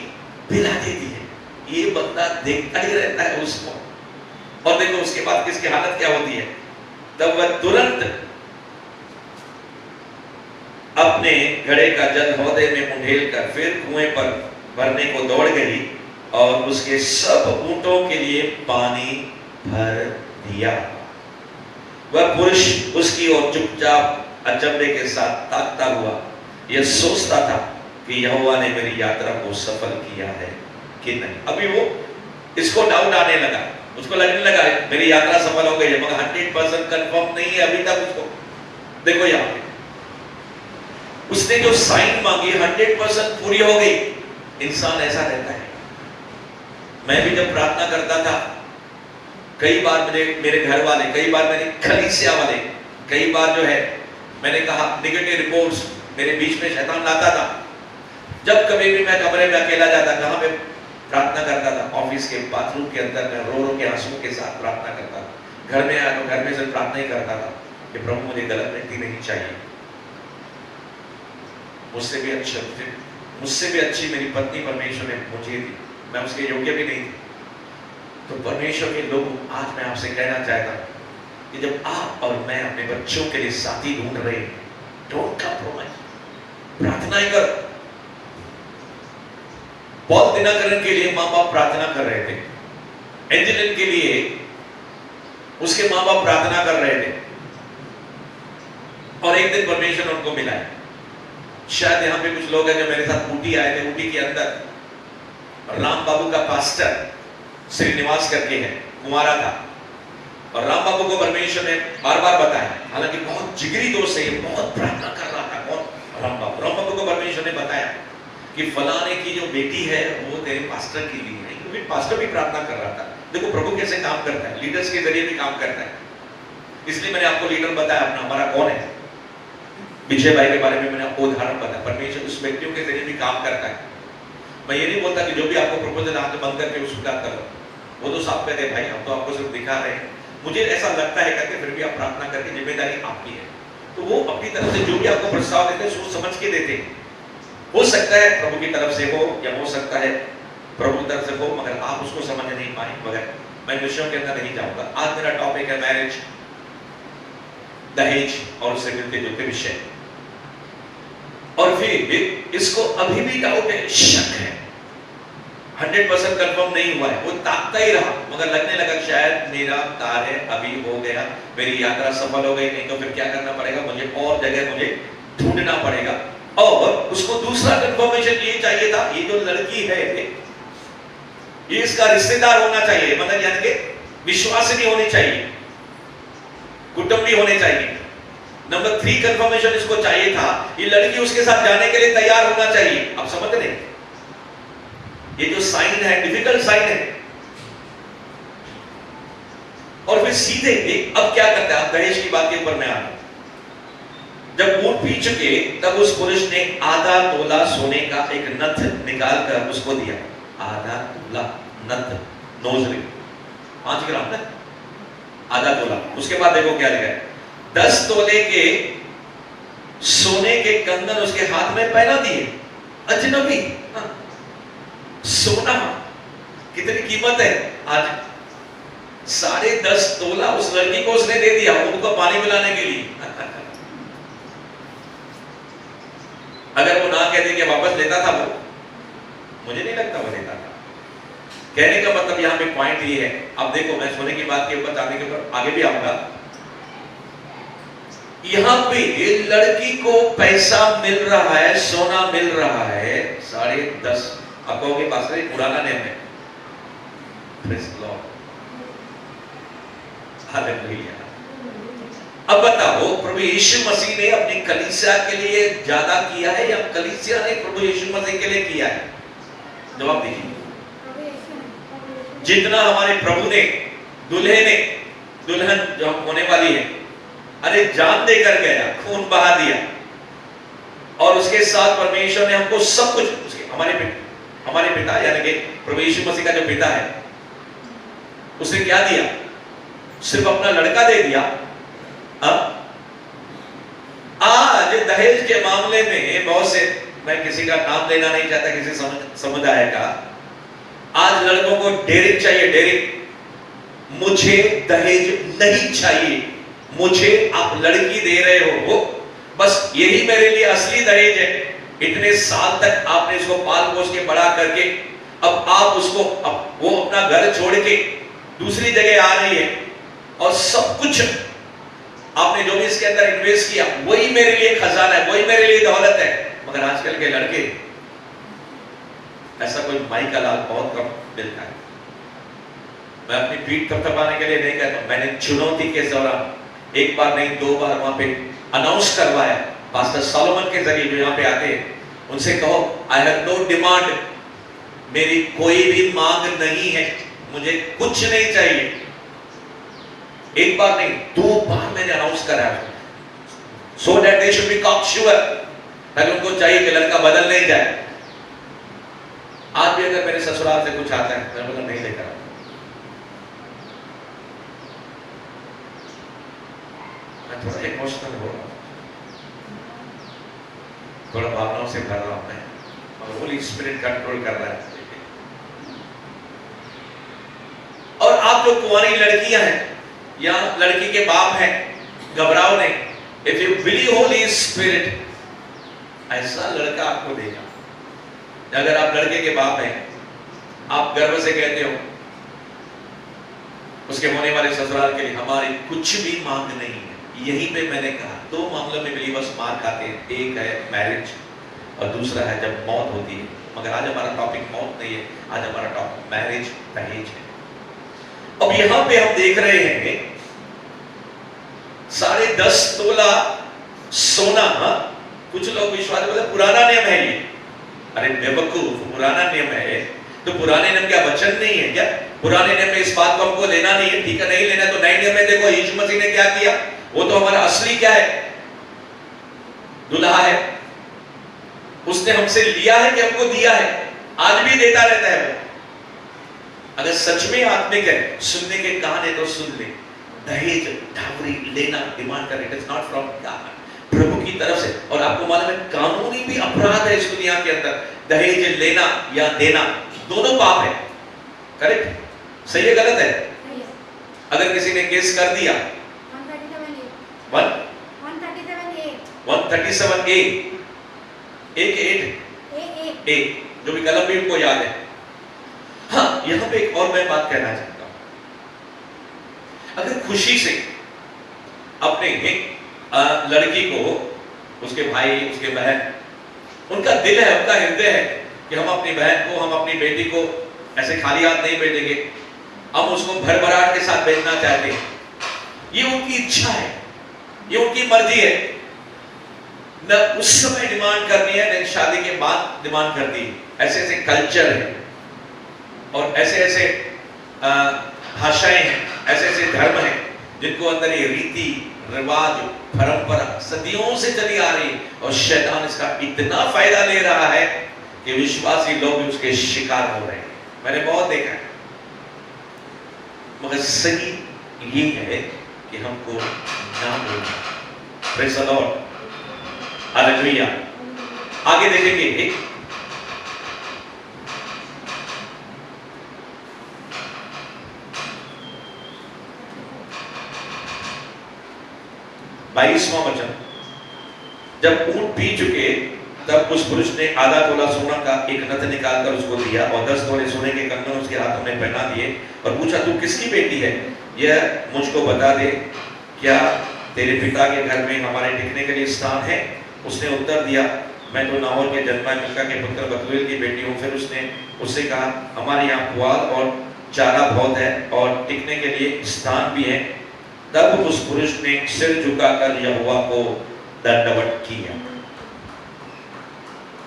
पिला देती है। ये बंदा देखता ही रहता है उसको, और देखो उसके बाद किसकी हालत क्या होती है। तब वह तुरंत अपने घड़े का जल हौदे में मुंडेल कर फिर कुएं पर भरने को दौड़ गई और उसके सब ऊंटों के लिए पानी भर दिया। वह पुरुष उसकी ओर चुपचाप अचंभे के साथ ताकता हुआ यह सोचता था कि यहोवा ने मेरी यात्रा को सफल किया है कि नहीं। अभी वो इसको डाउट आने लगा, उसको लगने लगा मेरी यात्रा सफल हो गई है, मगर 100% कंफर्म नहीं है अभी तक उसको। देखो यहाँ पे उसने जो साइन मांगी 100% पूरी हो गई। इंसान ऐसा रहता है। मैं भी जब प्रार्थना करता था, कई बार मेरे घर वाले, कई बार मेरे कलीसिया वाले, कई बार जो है मैंने कहा नेगेटिव रिपोर्ट्स मेरे बीच में शैतान लाता था। जब कभी भी मैं कमरे में अकेला जाता, कहाँ पे प्रार्थना करता था? ऑफिस के बाथरूम के अंदर में रो रो के आंसुओं के साथ प्रार्थना करता था। घर में आया तो घर में से प्रार्थना ही करता था कि प्रभु मुझे गलत व्यक्ति नहीं चाहिए, मुझसे भी अच्छी मेरी पत्नी परमेश्वर ने मुझे दी, मैं उसके योग्य भी नहीं थी। तो परमेश्वर के लोग, आज मैं आपसे कहना चाहता हूं कि जब आप और मैं अपने बच्चों के लिए साथी ढूंढ रहे हैं, डोंट कॉम्प्रोमाइज, प्रार्थनाएं करो। पॉल दिनकरन के लिए माँ बाप प्रार्थना कर रहे थे, एंजेलिन के लिए उसके माँ बाप प्रार्थना कर रहे थे, और एक दिन परमेश्वर उनको मिला है। शायद यहाँ पे कुछ लोग हैं जो मेरे साथ ऊटी आए थे। ऊटी के अंदर राम बाबू का पास्टर श्रीनिवास करके है, कुमारा था, और राम बाबू को परमेश्वर ने बार बार बताया, हालांकि बहुत जिगरी दोस्त है, बहुत प्रार्थना कर रहा था। कौन? राम बाबू को परमेश्वर ने बताया कि फलाने की जो बेटी है वो तेरे पास्टर की ली है, क्योंकि पास्टर भी प्रार्थना कर रहा था। देखो प्रभु कैसे काम करता है, लीडर्स के जरिए भी काम करता है। इसलिए मैंने आपको लीडर बताया अपना, हमारा कौन है, विजय भाई के बारे में मैंने आपको उदाहरण बताया। परमेश्वर उस व्यक्तियों के जरिए भी काम करता है। मैं ये नहीं बोलता कि जो भी आपको प्रपोजल हाथ बंद करके उसको स्वीकार करो, वो तो साफ कहते हैं भाई हम तो आपको सिर्फ दिखा रहे हैं, मुझे ऐसा लगता है करके, फिर भी आप प्रार्थना करके, जिम्मेदारी आपकी है। तो वो अपनी तरफ से जो भी आपको प्रस्ताव देते हैं सोच समझ के देते हैं। हो सकता है प्रभु की तरफ से हो, या हो सकता है प्रभु की तरफ से हो, मगर आप उसको समझ नहीं पाए। मगर मैं विषयों के अंदर नहीं जाऊंगा। आज मेरा टॉपिक है मैरिज, दहेज और उससे मिलते जुलते विषय। और फिर इसको अभी भी डाउट है, शक है, 100% कंफर्म नहीं हुआ है। वो ताकता ही रहा, मगर लगने लगा शायद मेरा कार्य अभी हो गया, मेरी यात्रा सफल हो गई, नहीं तो फिर क्या करना पड़ेगा, मुझे और जगह मुझे ढूंढना पड़ेगा। और उसको दूसरा कंफर्मेशन ये चाहिए था, ये जो लड़की है ये इसका रिश्तेदार होना चाहिए, मतलब यानी कि विश्वासनी होनी चाहिए, कुटुंबी होने चाहिए। नंबर 3 कंफर्मेशन इसको चाहिए था, ये लड़की उसके साथ जाने के लिए तैयार होना चाहिए। आप समझ रहे हैं, ये जो साइन है डिफिकल्ट साइन है। और फिर सीधे अब क्या करता है, आप दहेज की बात के ऊपर मैं आ रहा हूं। जब वोट पी चुके तब उस पुरुष ने आधा तोला सोने का एक नथ निकाल कर उसको दिया। आधा तोला नथ, नोज रिंग 5 ग्राम ना, आधा तोला। उसके बाद देखो क्या लिखा है, 10 तोले के सोने के कंगन उसके हाथ में पहना दिए। अजनबी, सोना कितनी कीमत है आज, 10.5 तोला उस लड़की को उसने दे दिया, उनको पानी पिलाने के लिए। अगर वो ना कहते कि वापस लेता था, वो मुझे नहीं लगता वो लेता था। कहने का मतलब यहां पे पॉइंट ये है, अब देखो मैं सोने की बात के ऊपर जाने के ऊपर आगे भी आऊंगा। यहां पे लड़की को पैसा मिल रहा है, सोना मिल रहा है 10.5। आप कहोगे पास्टर पुराना नेम है, प्रेज़ लॉर्ड, हालेलुया। अब बताओ प्रभु यीशु मसीह ने अपनी कलीसिया के लिए ज्यादा किया है या कलीसिया ने प्रभु यीशु मसीह के लिए किया है? जवाब दीजिए। जितना हमारे प्रभु ने, दुल्हे ने, दुल्हन जो होने वाली है, अरे जान देकर गया, खून बहा दिया, और उसके साथ परमेश्वर ने हमको सब कुछ, उसके हमारे पिता यानी कि प्रभु यीशु मसीह का जो पिता है, उसने क्या दिया? सिर्फ अपना लड़का दे दिया। आज दहेज के मामले में बहुत से, मैं किसी का नाम लेना नहीं चाहता, किसी समुदाय का, आज लड़कों को डेरिंग चाहिए, डेरिंग। मुझे दहेज नहीं चाहिए, मुझे आप लड़की दे रहे हो, बस यही मेरे लिए असली दहेज है। इतने साल तक आपने इसको पाल पोस के बड़ा करके, अब आप उसको, अब वो अपना घर छोड़ के दूसरी जगह आ रही है, और सब कुछ आपने जो भी इसके अंदर इन्वेस्ट किया वही मेरे लिए खजाना है, वही मेरे लिए दौलत है। मगर आजकल के लड़के, ऐसा कोई माई का लाल बहुत कम मिलता है। मैं अपनी पीठ थपथपाने के लिए नहीं कहता, मैंने चुनौती के दौरान 1 बार नहीं 2 बार वहां पे अनाउंस करवाया, पास्टर सोलोमन के जरिए जो यहाँ पे आते हैं, उनसे कहो आई हैव नो डिमांड, मेरी कोई भी मांग नहीं है, मुझे कुछ नहीं चाहिए। 1 बार नहीं 2 बार मैंने अनाउंस करा, so that they should be cocksure, ताकि उनको चाहिए कि लड़का बदल नहीं जाए। आज भी अगर मेरे ससुराल से कुछ आता है, मैं बोला नहीं लेकर आऊं। मैं थोड़ा इमोशनल हो रहा हूं, थोड़ा भावनाओं से भर रहा हूं मैं, और होली स्पिरिट कंट्रोल कर रहा है। और आप जो कुंवारी लड़कियां हैं या लड़की के बाप हैं, घबराओ नहीं। If you believe Holi spirit, ऐसा लड़का आपको देगा। अगर आप लड़के के बाप हैं, आप गर्व से कहते हो उसके होने वाले ससुराल के लिए हमारी कुछ भी मांग नहीं है। यहीं पे मैंने कहा दो मामलों में बिलीवर्स मार खाते हैं, एक है मैरिज और दूसरा है जब मौत होती है। मगर आज हमारा टॉपिक मौत नहीं है, आज हमारा टॉपिक मैरिज दहेज है। अब यहां पे हम देख रहे हैं 10.5 तोला सोना। कुछ लोग विश्वास बोले पुराना नियम है ये। अरे बेवकूफ, पुराना नियम है तो पुराने नियम क्या वचन नहीं है क्या? पुराने नियम में इस बात को हमको लेना नहीं है, ठीक है, नहीं लेना तो नए नियम में देखो यीशु मसीह ने क्या किया। वो तो हमारा असली क्या है, दुल्हा है। उसने हमसे लिया है कि हमको दिया है, आज भी देता रहता है वो। अगर सच में आत्मिक है, सुनने के कान है तो सुन ले। दहेज डावरी लेना डिमांड कर, it is not from God, प्रभु की तरफ से। और आपको मालूम है कानूनी भी अपराध है इस दुनिया के अंदर, दहेज लेना या देना दोनों पाप है। करेक्ट? सही है गलत है? अगर किसी ने केस कर दिया 137A ए, जो भी कलम भी उनको याद है। हाँ, यहां पे एक और मैं बात कहना चाहता हूं। अगर खुशी से अपने लड़की को, उसके भाई, उसके बहन, उनका दिल है, उनका हृदय है कि हम अपनी बहन को, हम अपनी बेटी को ऐसे खाली हाथ नहीं भेजेंगे, हम उसको भरभराट के साथ भेजना चाहते हैं। ये उनकी इच्छा है, ये उनकी मर्जी है। न उस समय डिमांड करनी है, न शादी के बाद डिमांड करती है। ऐसे ऐसे कल्चर है और ऐसे ऐसे भाषाएं हैं, ऐसे ऐसे धर्म हैं जिनको अंदर ये रीति रिवाज परंपरा सदियों से चली आ रही है, और शैतान इसका इतना फायदा ले रहा है कि विश्वासी लोग उसके शिकार हो रहे हैं। मैंने बहुत देखा है। मगर सही ये है कि हमको ना बोलना। Praise the Lord, hallelujah. आगे देखेंगे 22वां वचन। जब ऊंट पी चुके तब उस पुरुष ने आधा तोला सोना का एक नथ निकालकर उसको दिया और 10 तोले सोने के कंगन उसके हाथों में पहना दिए और पूछा, तू किसकी बेटी है? यह मुझको बता दे, क्या तेरे पिता के घर में हमारे टिकने के लिए स्थान है? उसने उत्तर दिया, मैं तो नाहोर के जन्मा मिल्का के पुत्र बतूएल की बेटी हूँ। फिर उसने उससे कहा, हमारे यहाँ पुआल और चारा बहुत है और टिकने के लिए स्थान भी है। तब उस पुरुष ने सिर झुकाकर यहोवा को दंडवत किया।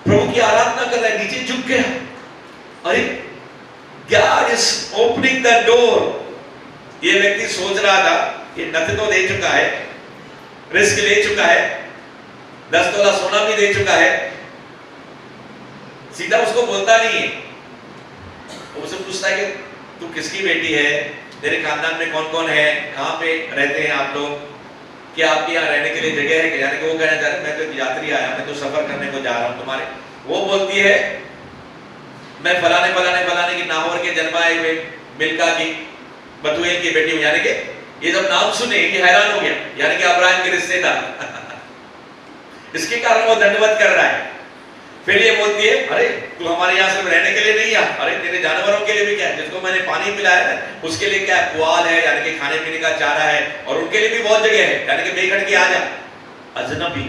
प्रभु की आराधना कर रहा है, नीचे झुक गया। अरे God is opening the door। ये व्यक्ति सोच रहा था, ये नथ तो दे चुका है, रिस्क ले चुका है, 10 तोला सोना भी दे चुका है, सीधा उसको बोलता नहीं है। उससे पूछता है कि तू किसकी बेटी है, तेरे खानदान में कौन कौन है, कहाँ पे रहते हैं आप लोग, क्या आपके यहाँ रहने के लिए जगह है? यानी कि वो कहना चाह रहे, मैं तो यात्री आया, मैं तो सफर करने को जा रहा हूँ तुम्हारे। वो बोलती है, मैं फलाने फलाने फलाने की नाहोर के जन्माए हुए मिल्का की बतूएल की बेटी हूँ। यानी कि ये जब नाम सुने कि हैरान हो गया, यानी कि अब्राहम के रिश्तेदार। इसके कारण वो दंडवत कर रहा है। फिर ये बोलती है, अरे तू हमारे यहाँ सिर्फ रहने के लिए नहीं आ, अरे तेरे जानवरों के लिए भी क्या है, जिसको मैंने पानी पिलाया है उसके लिए क्या है, पुआल है, यानी कि खाने पीने का चारा है, और उनके लिए भी बहुत जगह है, यानी कि बेखट के आ जा। अजनबी।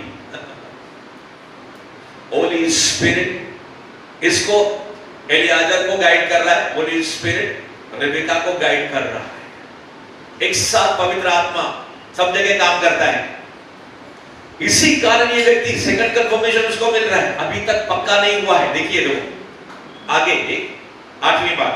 होली स्पिरिट इसको एलियाजर को गाइड कर रहा है, होली स्पिरिट रिबेका को गाइड कर रहा है। एक साथ पवित्र आत्मा सब जगह काम करता है। इसी कारण ये व्यक्ति सेकंड कंफर्मेशन उसको मिल रहा है, अभी तक पक्का नहीं हुआ है। देखिए लोग आगे 8वीं बात,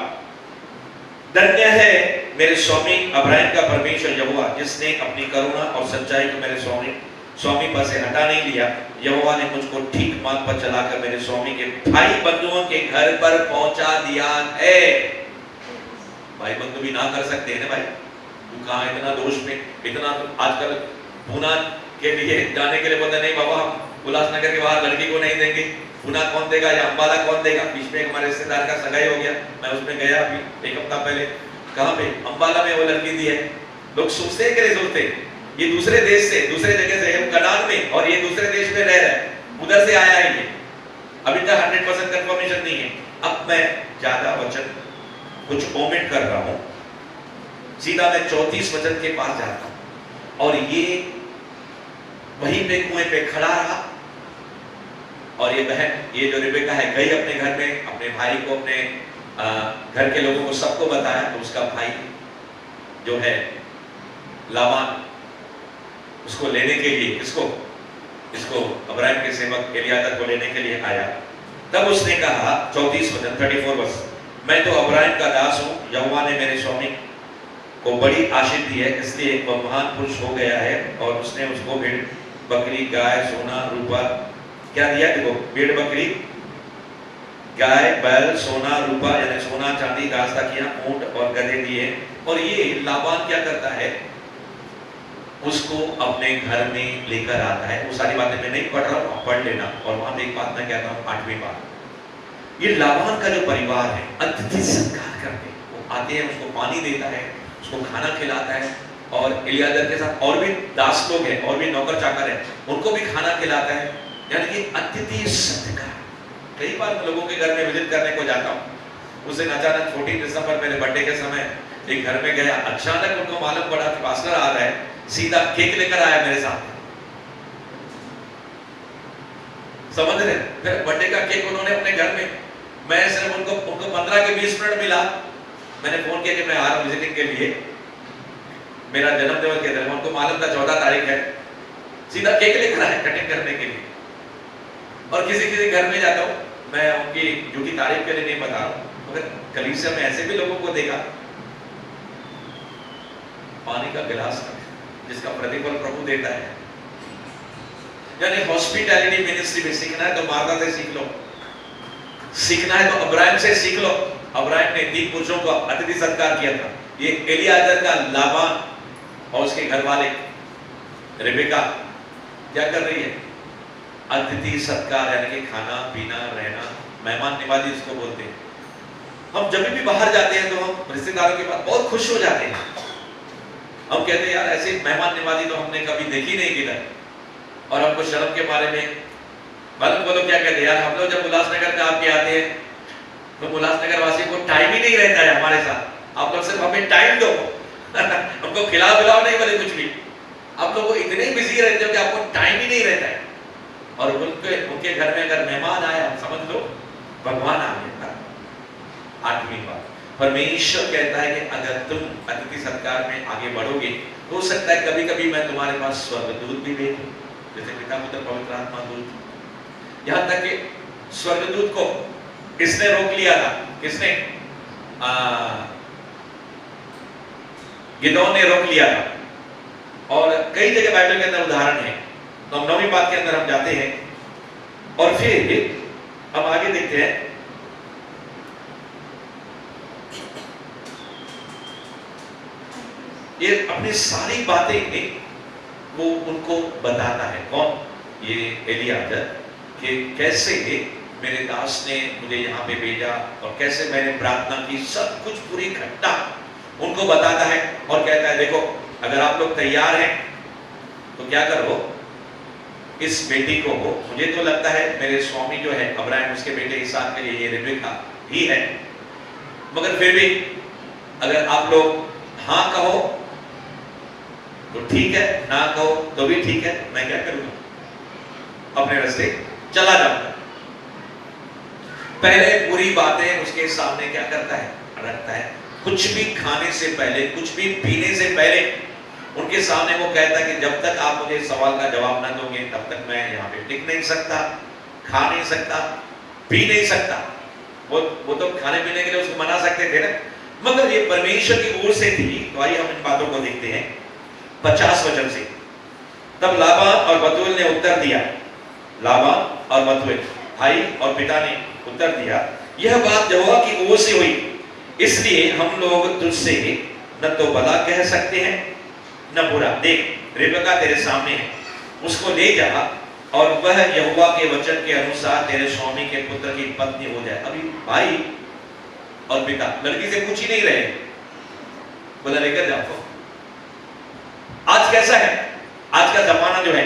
धन्य है मेरे स्वामी अब्राहम का परमेश्वर यहोवा, जिसने अपनी करुणा और सच्चाई को मेरे स्वामी स्वामी पर से हटा नहीं लिया, यहोवा ने मुझको ठीक मार्ग पर चलाकर मेरे स्वामी के भाई बंधुओं के घर पर पहुंचा दिया है। भाई बंधु भी ना कर सकते हैं ना भाई, तू कहाँ इतना दोष में, इतना आजकल पूना के लिए जाने के लिए बोलते नहीं बाबा हम उल्लासनगर के बाहर लड़की को नहीं देंगे, पूना कौन देगा या अंबाला कौन देगा। बीच में हमारे रिश्तेदार का सगाई हो गया, मैं उसमें गया अभी 1 हफ्ता पहले, कहाँ पे अंबाला में वो लड़की दी है। लोग सोचते हैं कि नहीं सोचते, ये दूसरे देश से दूसरे जगह से कनान में, और ये दूसरे देश में रह रहा है, उधर से आया है ये, अभी तक 100% कंफर्मेशन नहीं है। अब मैं ज्यादा वचन कुछ ओमिट कर रहा हूं, सीधा मैं 34 वचन के पास जाता हूं। और ये वहीं पे कुएं पे खड़ा रहा, और ये बहन, ये जो रिबेका है, गई अपने घर में, अपने भाई को, अपने घर के लोगों को सबको बताया। तो उसका भाई जो है लाबान उसको लेने के लिए, इसको अब्राहम के सेवक एलियाजर को लेने के लिए आया। तब उसने कहा, 34 वचन 34 वर्ष, मैं तो अब्राहम का दास हूं, यहोवा ने मेरे स्वामी को बड़ी आशीष दी है, इसलिए वह महान पुरुष हो गया है। और उसने उसको भेड़ बकरी गाय सोना रूपा क्या दिया, देखो भेड़ बकरी गाय बैल सोना रूपा यानी सोना चांदी दास्ता किया, ऊंट और गधे दिए। और ये लाबान क्या करता है, उसको अपने घर में लेकर आता है। वो सारी बातें मैं नहीं पढ़ रहा हूं, पढ़ लेना। और वहां पे एक बात मैं कहता हूं, 8वीं बात, ये लाबान का जो परिवार है अतिथि सत्कार करते हैं, वो आते हैं, उसको पानी देता है, उसको खाना खिलाता है, और एलियाजर के साथ और भी दास लोग हैं, और भी नौकर चाकर हैं, उनको भी खाना खिलाता है, यानी कि अतिथि सत्कार। कई बार मैं लोगों के घर में विजिट करने को जाता हूँ, उस दिन अचानक 14 दिसंबर मेरे बर्थडे के समय एक घर में गया, अचानक उनको मालूम पड़ा कि पास्टर आ रहा है, सीधा केक लेकर आया मेरे साथ, समझ रहे, फिर बर्थडे का केक उन्होंने अपने घर में, मैं सिर्फ उनको 15 के 20 मिनट मिला, मैंने फोन किया कि मैं आ रहा हूँ विजिटिंग के लिए, मेरा जन्मदिन के दिन, उनको मालूम था 14 तारीख है, सीधा केक लेकर आया कटिंग करने के लिए। और किसी घर में जाता हूँ, मैं उनकी ड्यूटी तारीफ के लिए नहीं बता रहा हूँ, मगर कलीसिया में ऐसे भी लोगों को देखा, पानी का गिलास जिसका प्रतिफल प्रभु देता है। यानी हॉस्पिटैलिटी मिनिस्ट्री में सीखना है तो मार्था से सीख लो, सीखना है तो अब्राहम से सीख लो। अब्राहम ने 3 पुरुषों को अतिथि सत्कार किया था। ये एलियाजर का लाबान और उसके घर वाले रिबेका क्या कर रही है, अतिथि सत्कार, यानी कि खाना पीना रहना, मेहमान नवाजी इसको बोलते हैं। हम जब भी बाहर जाते हैं तो हम रिश्तेदारों के पास बहुत खुश हो जाते हैं, हम कहते हैं यार ऐसे मेहमान नवाजी तो हमने कभी देखी नहीं किधर, और हमको शर्म के बारे में मालूम, बोलो क्या कहते हैं यार, हम लोग जब उल्लासनगर में आपके आते हैं तो उल्लासनगर वासियों को टाइम ही नहीं रहता है हमारे साथ, आप लोग सिर्फ हमें टाइम दो हमको खिलाओ पिलाओ नहीं बोले कुछ भी, आप लोग इतने बिजी रहते हो कि आपको टाइम ही नहीं रहता है। और उनके घर में अगर मेहमान आए, हम समझ लो भगवान आ गया। 8वीं बात, परमेश्वर कहता है कि अगर तुम अतिथि सत्कार में आगे बढ़ोगे, हो सकता है कभी कभी मैं तुम्हारे पास स्वर्गदूत भी भेजूं, जैसे पिता पुत्र पवित्र आत्मा दूत। यहां तक कि स्वर्गदूत को किसने रोक लिया था, किसने, गिदोन ने रोक लिया था, और कई जगह बाइबल के अंदर उदाहरण है। तो हम 9वीं बात के अंदर हम जाते हैं, और फिर हम आगे देखते हैं। ये अपनी सारी बातें वो उनको बताता है, कौन, ये एलियाजर, कि कैसे मेरे दास ने मुझे यहाँ पे भेजा और कैसे मैंने प्रार्थना की, सब कुछ पूरी घटना उनको बताता है। और कहता है देखो अगर आप लोग तैयार हैं तो क्या करो, इस बेटी को, मुझे तो लगता है मेरे स्वामी जो है अब्राहम, उसके बेटे इसहाक के लिए ये रिबेका ही है, मगर फिर भी अगर आप लोग हाँ कहो तो ठीक है, ना कहो तो भी ठीक है, मैं क्या करूंगा, अपने रास्ते चला जाऊंगा। पहले पूरी बातें उसके सामने क्या करता है, रखता है। कुछ भी खाने से पहले, कुछ भी पीने से पहले उनके सामने वो कहता है कि जब तक आप मुझे सवाल का जवाब ना दोगे तब तक मैं यहाँ पे टिक नहीं सकता, खा नहीं सकता, पी नहीं सकता। वो तो खाने पीने के लिए उसको मना सकते थे ना, मगर ये परमेश्वर की ओर से थी। तो आइए हम इन बातों को देखते हैं 50 वचन से। तब लाबान और बतूल ने उत्तर दिया, लाबान और बतूल भाई और पिता ने उत्तर दिया, यह बात यहोवा की ओर से हुई, इसलिए हम लोग तुझसे न तो भला कह सकते हैं न बुरा। देख रिबका तेरे सामने है, उसको ले जा और वह यहोवा के वचन के अनुसार तेरे स्वामी के पुत्र की पत्नी हो जाए। अभी भाई और पिता लड़की से पूछ ही नहीं रहे, बोला लेकर जाओ। आज कैसा है, आज का जमाना जो है,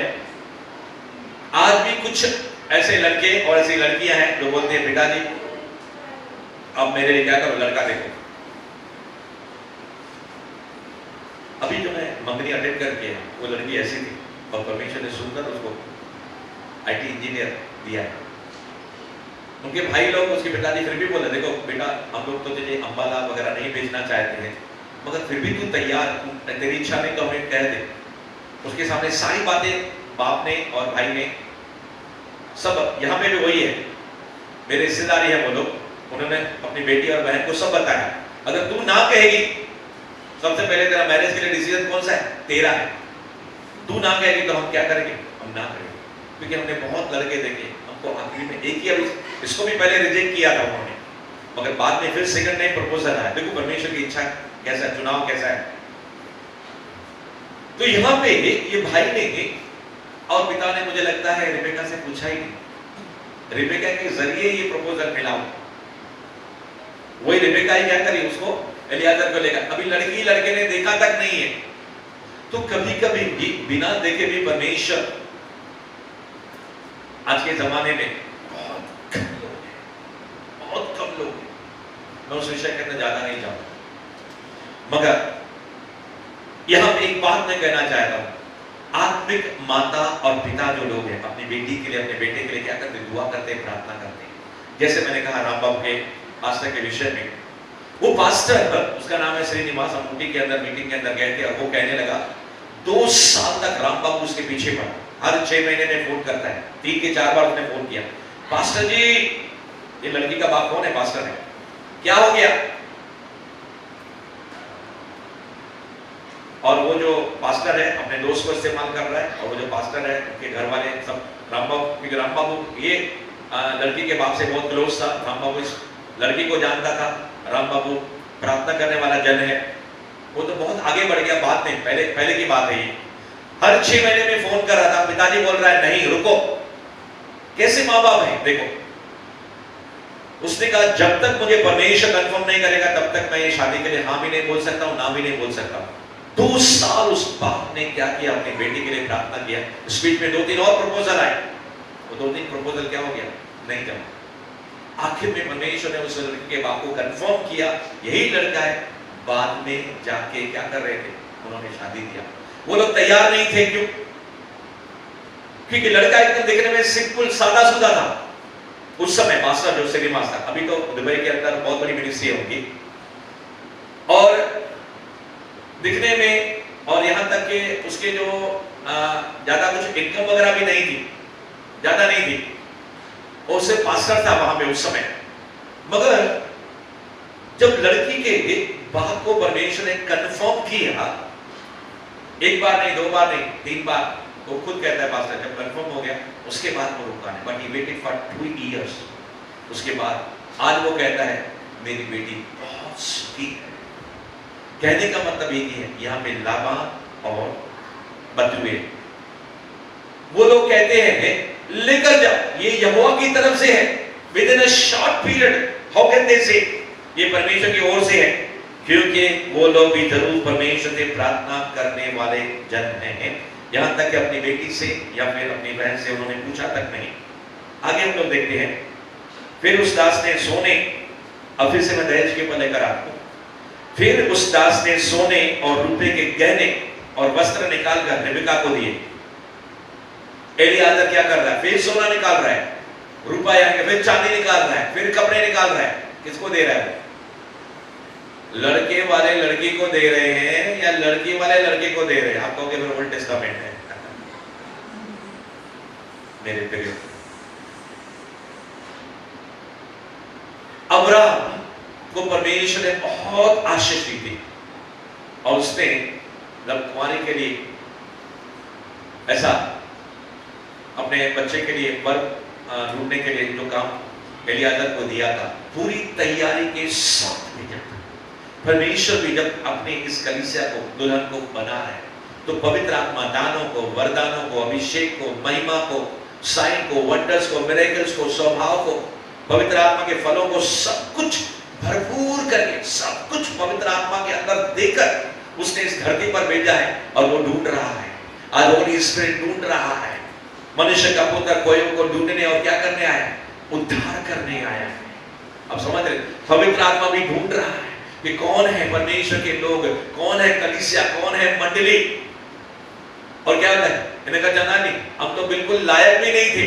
आज भी कुछ ऐसे लड़के और ऐसी लड़कियां हैं जो बोलते हैं पिताजी अब मेरे लिए क्या करो, लड़का देखो। अभी जो मैं मंगनी अटेंड करके वो लड़की ऐसी थी और परमेश्वर ने सुनकर उसको आईटी इंजीनियर दिया। उनके भाई लोग, उसके पिताजी फिर भी बोले देखो बेटा हम लोग तो तुझे अंबाला वगैरह नहीं भेजना चाहते हैं, मगर फिर भी तू तैयार, तेरी इच्छा नहीं तो हमें कह दे। उसके सामने सारी बातें बाप ने और भाई ने सब, यहाँ पे भी वही है, मेरे रिश्तेदारी है वो लोग, उन्होंने अपनी बेटी और बहन को सब बताया। अगर तू ना कहेगी, सबसे पहले तेरा मैरिज के लिए डिसीजन कौन सा है, तेरा है। तू ना कहेगी तो हम क्या करेंगे, हम ना करेंगे, क्योंकि हमने बहुत लड़के देखे, हमको आखिरी में एक ही, अभी इसको भी पहले रिजेक्ट किया था उन्होंने, मगर बाद में फिर सेकंड टाइम प्रपोजल आया। देखो परमेश्वर की इच्छा कैसा है, चुनाव कैसा है। तो यहाँ पे ये भाई ने और पिता ने, मुझे लगता है रिबेका से पूछा ही नहीं, रिबेका के जरिए ये प्रपोजल मिला। वही रिबेका ही क्या करी, उसको एलियाजर को लेकर। अभी लड़की लड़के ने देखा तक नहीं है। तो कभी कभी भी बिना देखे भी परमेश्वर, आज के जमाने में बहुत कम लोग हैं, बहुत कम लोग हैं। मैं उस विषय के अंदर ज्यादा नहीं जाऊंगा, मगर यहां पे एक बात मैं कहना चाहता हूं, आत्मिक माता और पिता जो लोग हैं अपनी बेटी के लिए, अपने बेटे के लिए क्या करते, दुआ करते, प्रार्थना करते हैं। जैसे मैंने कहा रामबाबू के पास्टर के विषय में, वो पास्टर, उसका नाम है श्रीनिवास, हम ऊटी के अंदर मीटिंग के अंदर गए थे और वो कहने लगा 2 साल तक रामबाबू उसके पीछे पड़ा, हर 6 महीने में फोन करता है, 3 के 4 बार उसने फोन किया, पास्टर जी ये लड़की का बाप कौन है, पास्टर है, क्या हो गया। और वो जो पास्टर है अपने दोस्त को इस्तेमाल कर रहा है, और वो जो पास्टर है उनके घर वाले सब रामबाबू, क्योंकि रामबाबू ये लड़की के बाप से बहुत क्लोज था, रामबाबू इस लड़की को जानता था, रामबाबू प्रार्थना करने वाला जन है, वो तो बहुत आगे बढ़ गया बात में, पहले की बात है ये। हर 6 महीने में फोन कर रहा था, पिताजी बोल रहा है नहीं रुको, कैसे माँ बाप है देखो। उसने कहा जब तक मुझे परमेश्वर कंफर्म नहीं करेगा तब तक मैं ये शादी के लिए हाँ भी नहीं बोल सकता हूँ, ना भी नहीं बोल सकता। 2 साल उस बाप ने क्या किया, अपनी बेटी के लिए प्रार्थना किया। इस बीच में 2-3 और प्रपोजल आए, वो 2-3 प्रपोजल क्या हो गया, नहीं जमा। आखिर में परमेश्वर ने उस लड़के के बाप को कंफर्म किया यही लड़का है। बाद में जाके क्या कर रहे थे, उन्होंने शादी दिया। वो लोग तैयार नहीं थे, क्यों, क्योंकि लड़का एकदम दिखने में सिंपल सादा सुदा था उस समय, पास्टर जो श्रीनिवास था। अभी तो दुबई के अंदर बहुत बड़ी मिनिस्ट्री होगी और दिखने में, और यहाँ तक कि उसके जो ज्यादा कुछ इनकम वगैरह भी नहीं थी, ज्यादा नहीं थी, और सिर्फ पास्टर था वहां पे उस समय। मगर जब लड़की के बाप को परमेश्वर ने कंफर्म किया, 1 बार नहीं, 2 बार नहीं, 3 बार, वो खुद कहता है पास्टर जब कंफर्म हो गया उसके बाद वो रुका नहीं, but he waited for 2 years. उसके बाद आज वो कहता है मेरी बेटी बहुत सुखी है। कहने का मतलब ये है, यहाँ पे लाबान और बतूएल वो लोग कहते हैं लेकर जाओ, ये यहोवा की तरफ से है, with in a short period. How can they से, ये परमेश्वर की ओर से है, क्योंकि वो लोग भी जरूर परमेश्वर से प्रार्थना करने वाले जन हैं। यहां तक कि अपनी बेटी से या फिर अपनी बहन से उन्होंने पूछा तक नहीं। आगे हम लोग देखते हैं, फिर उस दास ने सोने, अब फिर से मैं दहेज के ऊपर लेकर आता हूं, फिर उस दास ने सोने और रुपए के गहने और वस्त्र निकाल कर रिबका को दिए। एलियाजर क्या कर रहा है, फिर सोना निकाल रहा है, रुपया यानी फिर चांदी निकाल रहा है, फिर कपड़े निकाल रहा है। किसको दे रहा है, लड़के वाले लड़की को दे रहे हैं या लड़की वाले लड़के को दे रहे हैं। आप कहोगे फिर ओल्ड टेस्टामेंट है। मेरे प्रिय, अब्राहम को परमेश्वर ने बहुत आशीष दी थी और उसने जब कुंवारी के लिए ऐसा अपने बच्चे के लिए वर्क ढूंढने के लिए जो काम एलियाजर को दिया था, पूरी तैयारी के साथ भेजा था। परमेश्वर भी जब अपने इस कलीसिया को, दुल्हन को बना है, तो पवित्र आत्मा दानों को, वरदानों को, अभिषेक को, महिमा को, साइन को, वंडर्स को, मिरेकल्स को, स्वभाव को, पवित्र आत्मा के फलों को, सब कुछ भरपूर करके, सब कुछ पवित्र आत्मा के अंदर देकर उसने इस धरती पर भेजा है। और वो ढूंढ रहा है, आज होली स्पिरिट ढूंढ रहा है। मनुष्य का पुत्र कोयों को ढूंढने और क्या करने आया? उद्धार करने आया है। अब समझ रहे, पवित्र आत्मा भी ढूंढ रहा है कि कौन है परमेश्वर के लोग, कौन है कलीसिया, कौन है मंडली। और क्या होता है, इन्हें कहा जाना नहीं, हम तो बिल्कुल लायक भी नहीं थे,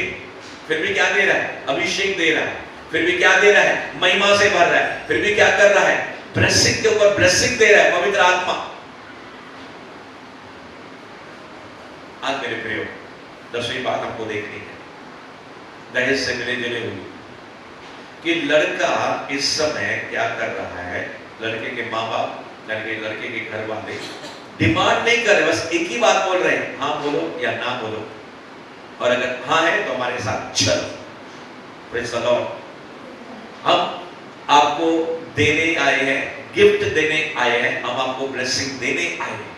फिर भी क्या दे रहा है? अभिषेक दे रहा है। फिर भी क्या दे रहा है? महिमा से भर रहा है। फिर भी क्या कर रहा है? ब्लेसिंग के ऊपर ब्लेसिंग दे रहा है पवित्र आत्मा। आज मेरे प्रियो, 10वीं बात हमको देखनी है, दहेज से मिले जुले हुए कि लड़का इस समय क्या कर रहा है। लड़के के माँ बाप, लड़के के घर वाले डिमांड नहीं कर रहे, बस एक ही बात बोल रहे हैं, हाँ बोलो या ना बोलो। और अगर हाँ है तो हमारे साथ चलो। Praise the Lord. हम आपको देने आए हैं, गिफ्ट देने आए हैं, हम आपको ब्लेसिंग देने आए हैं।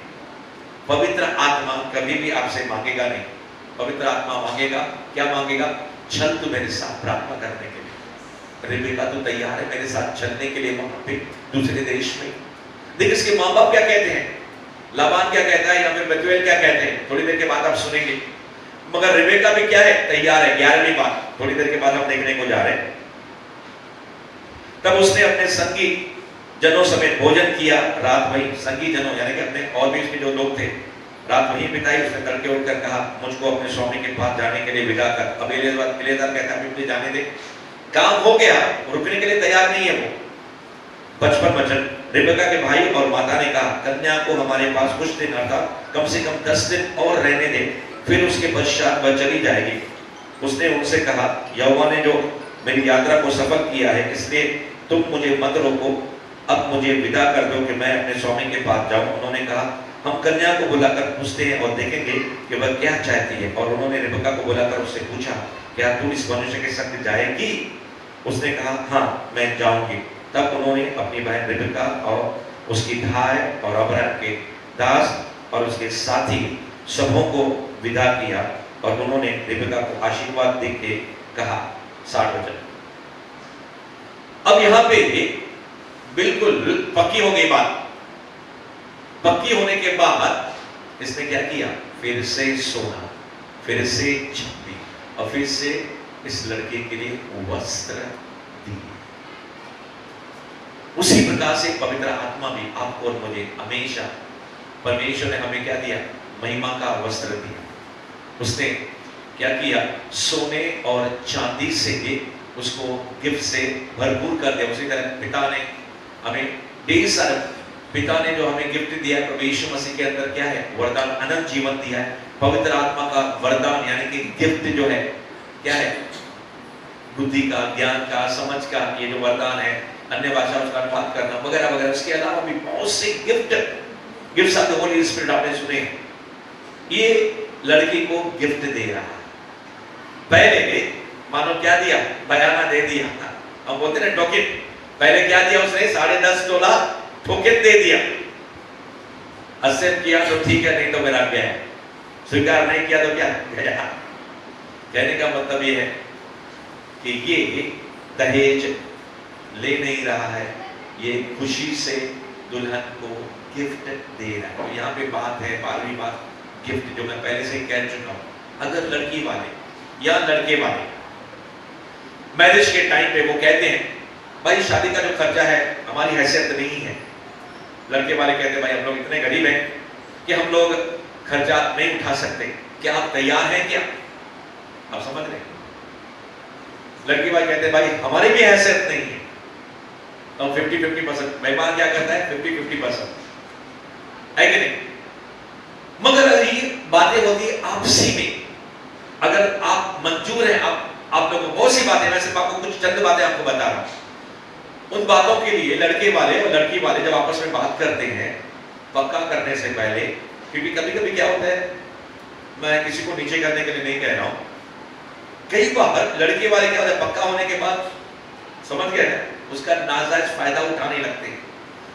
पवित्र आत्मा कभी भी आपसे मांगेगा नहीं। पवित्र आत्मा मांगेगा, क्या मांगेगा? चल तू मेरे साथ प्रार्थना करने के लिए। रिबेका तू तैयार है मेरे साथ चलने के लिए वहां पे दूसरे देश में? देख इसके माँ बाप क्या कहते हैं, लाबान क्या कहता है, या फिर बेतुएल क्या कहते हैं, थोड़ी देर के बाद आप सुनेंगे। मगर रिबेका भी क्या है? तैयार है। 11वीं बात थोड़ी देर के बाद हम देखने को जा रहे हैं। तब उसने अपने संगी जनों समेत भोजन किया, रात वही, संगी जनों यानी कि अपने और भी इसमें जो लोग थे, रात वहीं बिताई। उसने तड़के उठकर कहा, मुझको अपने स्वामी के पास जाने के लिए विदा कर। अब एलियाजर कहता है मुझे जाने दे, काम हो गया, रुकने के लिए तैयार नहीं है वो। 55 वचन, रिबेका के भाई और माता ने कहा, कन्या को हमारे पास कुछ दिन अर्थात कम से कम 10 दिन और रहने दे, फिर उसके पश्चात वह चली जाएगी। उसने उनसे कहा, यहोवा ने जो मेरी यात्रा को सफल किया है, इसलिए तुम मुझे मत रोको, अब मुझे विदा कर दो कि मैं अपने स्वामी के पास जाऊं। उन्होंने कहा, हम कन्या को बुलाकर पूछते हैं और देखेंगे कि वह क्या चाहती है। और उन्होंने रिबेका को बुलाकर उससे पूछा, क्या तू इस मनुष्य के संग जाएगी? उसने कहा, हाँ मैं जाऊंगी। तब उन्होंने अपनी बहन रिबेका और उसकी भाई और अब्राहम के दास और उसके साथी सबों को विदा किया। और उन्होंने रिबेका को आशीर्वाद देके कहा। 60 वचन। अब यहां पे बिल्कुल पक्की हो गई बात। पक्की होने के बाद इसने क्या किया? फिर से सोना, फिर से चांदी और फिर से इस लड़के के लिए वस्त्र दिए। उसी प्रकार से पवित्र आत्मा भी आपको और मुझे हमेशा, परमेश्वर ने हमें क्या दिया? महिमा का वस्त्र दिया। उसने क्या किया? सोने और चांदी से उसको गिफ्ट से भरपूर कर दिया। उसी तरह पिता ने हमें ढेर सारे, पिता ने जो हमें गिफ्ट दिया है प्रभु यीशु मसीह के अंदर क्या है? वरदान, अनंत जीवन दिया है। पवित्र आत्मा का वरदान यानी कि गिफ्ट जो है क्या है? बुद्धि का, ज्ञान का, समझ का, ये जो वरदान है, अन्य भाषा उसका अनुवाद करना वगैरह वगैरह। उसके अलावा भी बहुत से gifts of the Holi spirit आपने सुने। ये लड़की को गिफ्ट दे रहा है। पहले मानो क्या दिया? बयाना दे दिया। हम बोलते ना टोकन। पहले क्या दिया उसने? 10.5 तोला टोकन दे दिया। एक्सेप्ट किया तो ठीक है, नहीं तो मेरा क्या है? स्वीकार नहीं किया तो क्या गया। कहने का मतलब ये है कि ये दहेज ले नहीं रहा है, ये खुशी से दुल्हन को गिफ्ट दे रहा है। तो यहाँ पे बात है, 12वीं बात, गिफ्ट, जो मैं पहले से ही कह चुका हूं। अगर लड़की वाले या लड़के वाले मैरिज के टाइम पे वो कहते हैं, भाई शादी का जो खर्चा है हमारी हैसियत नहीं है। लड़के वाले कहते हैं, भाई हम लोग इतने गरीब हैं कि हम लोग खर्चा नहीं उठा सकते, क्या आप तैयार हैं? क्या आप समझ रहे? लड़की वाले कहते हैं, भाई हमारी भी हैसियत नहीं है, तो 50-50%। मेहमान क्या करता है? 50-50%, है कि नहीं? मगर ये बातें होती है आपसी में। अगर आप मंजूर हैं, आप लोगों को बहुत सी बातें, मैं सिर्फ आपको कुछ चंद बातें आपको बता रहा हूं। उन बातों के लिए लड़के वाले और लड़की वाले जब आपस में बात करते हैं, पक्का करने से पहले, क्योंकि कभी कभी क्या होता है, मैं किसी को नीचे करने के लिए नहीं कह रहा हूं। कई बार लड़के वाले क्या होता है, पक्का होने के बाद, समझ गए ना, उसका नाजायज फायदा उठाने लगते हैं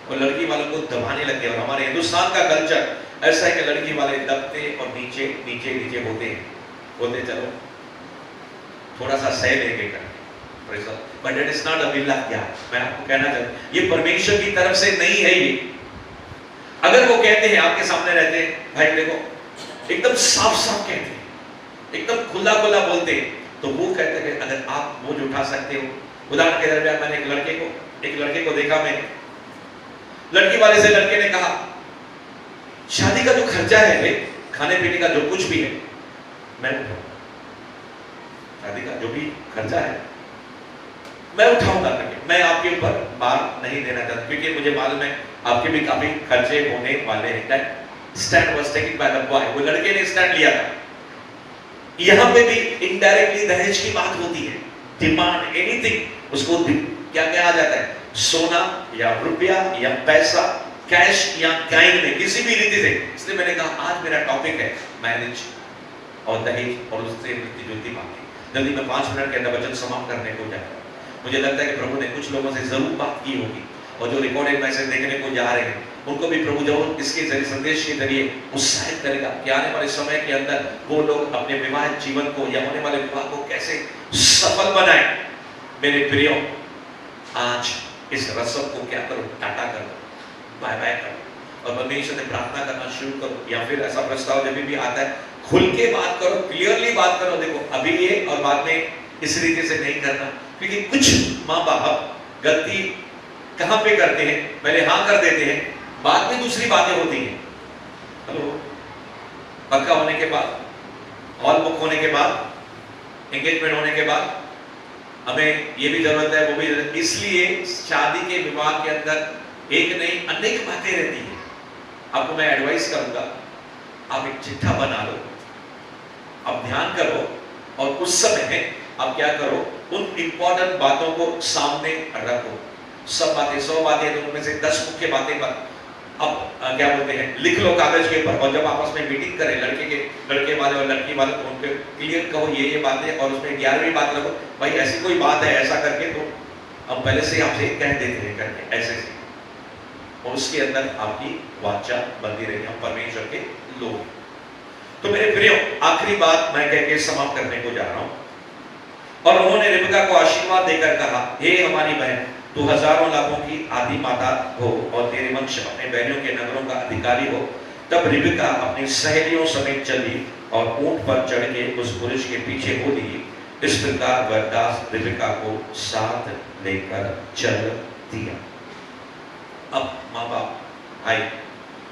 और लड़की वालों को दबाने लगते हैं। और हमारे हिंदुस्तान का कल्चर ऐसा है कि लड़की वाले दबते और नीचे नीचे नीचे होते हैं, बोलते चलो थोड़ा सा सह लेंगे कर, but it is not a will of God. मैं आपको कहना चाहता हूं, ये परमेश्वर की तरफ से नहीं है। ये अगर वो कहते हैं, आपके सामने रहते हैं, भाई देखो, एकदम साफ साफ कहते हैं, एकदम खुला खुला बोलते हैं, तो वो कहते हैं अगर आप बोझ उठा सकते हो। उदाहरण के दरमियान मैंने एक लड़के को देखा, मैंने लड़की वाले से लड़के ने कहा, शादी का जो खर्चा है, खाने पीने का जो कुछ भी है, मैं उठाऊंगा, शादी का जो भी खर्चा है मैं उठाऊंगा करके, मैं आपके ऊपर बार नहीं देना चाहता, क्योंकि मुझे मालूम है आपके भी काफी खर्चे होने वाले हैं। Stand was taken by the boy, वो लड़के ने स्टैंड लिया था। यहां पे भी इनडायरेक्टली दहेज की बात होती है, डिमांड एनीथिंग, उसको क्या कहा जाता है, सोना या रुपया या पैसा, कैश या काइन में, किसी भी रीति से। इसलिए मैंने कहा आज मेरा टॉपिक है मैरिज और दहेज और उससे मिलती जुलती बातें। जल्दी मैं 5 मिनट के अंदर वचन समाप्त करने को जा रहा हूं। मुझे लगता है कि प्रभु ने कुछ लोगों से जरूर बात की होगी, और जो रिकॉर्डेड मैसेज देखने को जा रहे हैं उनको भी प्रभु जरूर इसके जरिए, संदेश के जरिए उत्साहित करेगा कि आने वाले समय के अंदर वो लोग अपने विवाहित जीवन को या होने वाले विवाह को कैसे सफल बनाए। मेरे प्रियो, आज इस रसम को क्या करो, टाटा कर दो, बाय बाय करो और परमेश्वर से प्रार्थना करना शुरू करो। या फिर ऐसा प्रस्ताव जब भी आता है, खुल के बात करो, क्लियरली बात करो। देखो अभी ये और बाद में इस रीति से नहीं करना, क्योंकि कुछ माँ बाप गलती कहां पे करते हैं, पहले हाँ कर देते हैं, बाद में दूसरी बातें होती हैं। हेलो, पक्का होने के बाद, हॉल बुक होने के बाद, एंगेजमेंट होने के बाद हमें ये भी जरूरत है, वो भी जरूरत। इसलिए शादी के विवाह के अंदर एक नहीं अनेक बातें रहती हैं। आपको मैं एडवाइस करूंगा, आप एक चिट्ठा बना लो, आप ध्यान करो और उस समय आप क्या करो, उन इंपॉर्टेंट बातों को सामने रखो। सब बातें 100 बातें, तो उनमें से 10 मुख्य बातें पर अब क्या बोलते हैं, लिख लो कागज के ऊपर, और जब आपस में मीटिंग करें लड़के वाले और लड़की वाले, तो उनको क्लियर कहो ये बातें, और उसमें 11वीं बात रखो, भाई ऐसी कोई बात है ऐसा करके, तो हम पहले से आपसे कह देते हैं करके ऐसे से, और उसके अंदर आपकी वाचा बंदी रही। हम परमेश्वर के लोग। तो मेरे प्रियो, आखिरी बात मैं कह के समाप्त करने को जा रहा हूं। और उन्होंने रिबका को आशीर्वाद देकर कहा, हे हमारी बहन, तू हजारों लाखों की आदि माता हो और तेरे वंश अपने बहनों के नगरों का अधिकारी हो। तब रिबका अपनी सहेलियों समेत चली और ऊंट पर चढ़ के उस पुरुष के पीछे हो ली। इस प्रकार वह दास रिबका को साथ लेकर चल दिया। अब माँ बाप भाई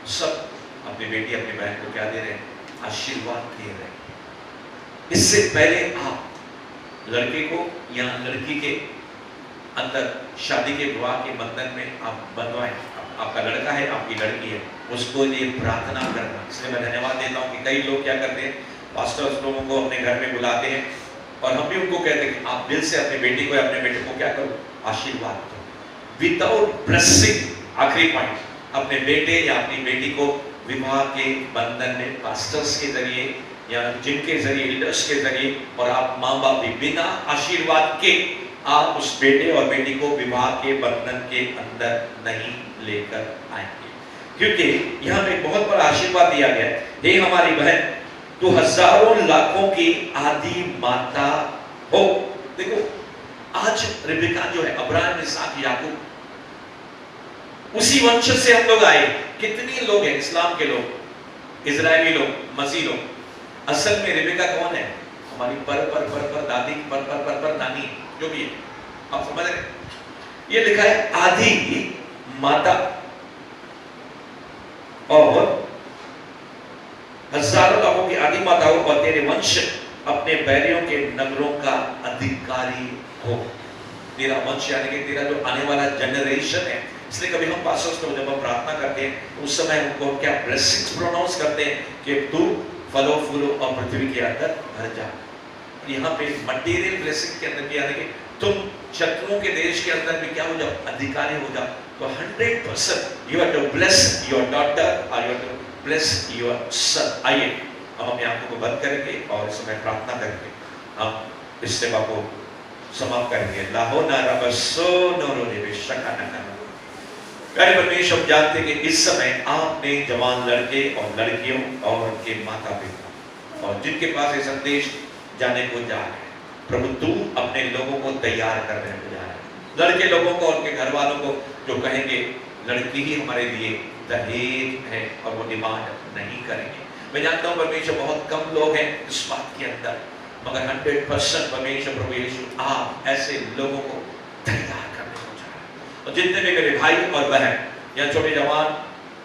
सब अपनी बेटी अपनी बहन को क्या दे रहे हैं, आशीर्वाद दे रहे हैं। इससे पहले आप लड़के को या लड़की के अंदर शादी के विवाह के बंधन में आप बंधवाएं। आपका लड़का है, आपकी लड़की है, उसको लिए प्रार्थना करना। इसलिए मैं धन्यवाद देता हूं कि कई लोग क्या करते हैं, पास्टर्स लोगों को अपने घर में बुलाते हैं और हम भी उनको कहते हैं कि आप दिल से अपनी बेटी को या अपने बेटे को क्या करो, आशीर्वाद दो। विदाउट ब्लेसिंग, आखिरी पॉइंट, अपने बेटे या अपनी बेटी को विवाह के बंधन में पास्टर्स के जरिए या जिनके जरिए, लीडर्स के जरिए, और आप माँ बाप भी बिना आशीर्वाद के आप उस बेटे और बेटी को विवाह के बंधन के अंदर नहीं लेकर आएंगे। क्योंकि यहाँ पे बहुत बड़ा आशीर्वाद दिया गया है, हे हमारी बहन, तू हजारों लाखों की आदि माता हो। देखो आज रिबका जो है, अब्राहम, इसहाक, याकूब, उसी वंश से हम लोग आए। कितने लोग हैं इस्लाम के लोग, इजरायली लोग, मसीह लोग, असल में रिबका कौन है, हमारी पर दादी, पर नानी, जो भी है, आप समझ रहे हैं। ये लिखा है आदि माता, और हजारों लोगों की आदि माता हो और तेरे वंश अपने बैरियों के नगरों का अधिकारी हो। तेरा वंश यानी कि तेरा जो आने वाला जनरेशन है। इसलिए कभी हम पास्टर्स को जब हम प्रार्थना करते हैं उस समय उनको क्या ब्लेसिंग्स प्रोनाउंस करते हैं कि तू फलो फूलो और पृथ्वी के अंदर भर जा। यहाँ पे मटेरियल ब्लेसिंग के अंदर भी यानी कि तुम शत्रुओं के देश के अंदर भी क्या हो जाओ, अधिकारी हो जाओ। तो 100% you are to bless your daughter or you are to bless your son। आइए हम अपनी आंखों को बंद करेंगे और इस समय प्रार्थना करेंगे, हम इस सेवा को समाप्त करेंगे। लाहो नारा बसो नोरो रे शका ना। प्यारे परमेश्वर, हम जानते कि इस समय आपने जवान लड़के और लड़कियों और उनके माता पिता और जिनके पास ये संदेश जाने को जा रहे हैं, प्रभु तू अपने लोगों को तैयार करने को जा रहे हैं। लड़के लोगों को और उनके घर वालों को जो कहेंगे लड़की ही हमारे लिए दहेज है और वो डिमांड नहीं करेंगे। मैं जानता हूँ परमेश्वर बहुत कम लोग हैं इस बात के अंदर, मगर 100% परमेश्वर प्रभु यीशु आप ऐसे लोगों को तैयार करने को जा रहे हैं। और जितने भी मेरे भाई और बहन या छोटे जवान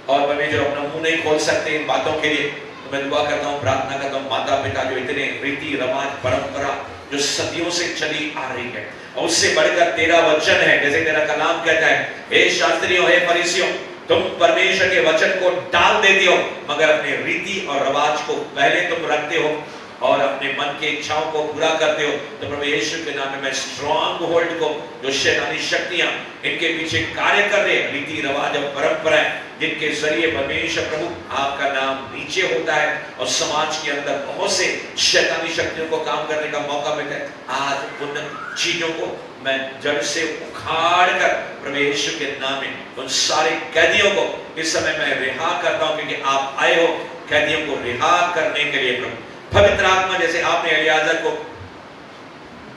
और परमेश्वर अपना मुंह नहीं खोल सकते इन बातों के लिए, तो मैं दुआ करता हूँ, प्रार्थना करता हूँ, माता पिता जो इतने रीति रिवाज परंपरा जो सदियों से चली आ रही है और उससे बढ़कर तेरा वचन है, जैसे तेरा कलाम कहता है, हे शास्त्रियों हे फरीसियों, तुम परमेश्वर के वचन को डाल देते हो मगर अपने रीति और रिवाज को पहले तुम रखते हो और अपने मन की इच्छाओं को पूरा करते हो। तो प्रभु यीशु के नाम में मैं स्ट्रॉन्ग होल्ड को जो शैतानी शक्तियां इनके पीछे कार्य कर रहे हैं, रीति रिवाज और परंपराएं जिनके जरिए परमेश्वर प्रभु आपका नाम नीचे होता है और समाज के अंदर बहुत से शैतानी शक्तियों को काम करने का मौका मिलता है, आज उन चीजों को मैं जड़ से उखाड़ कर प्रभु यीशु के नाम में उन सारे कैदियों को इस समय मैं रिहा करता हूं, क्योंकि आप आए हो कैदियों को रिहा करने के लिए। प्रभु पवित्र आत्मा, जैसे आपने एलियाजर को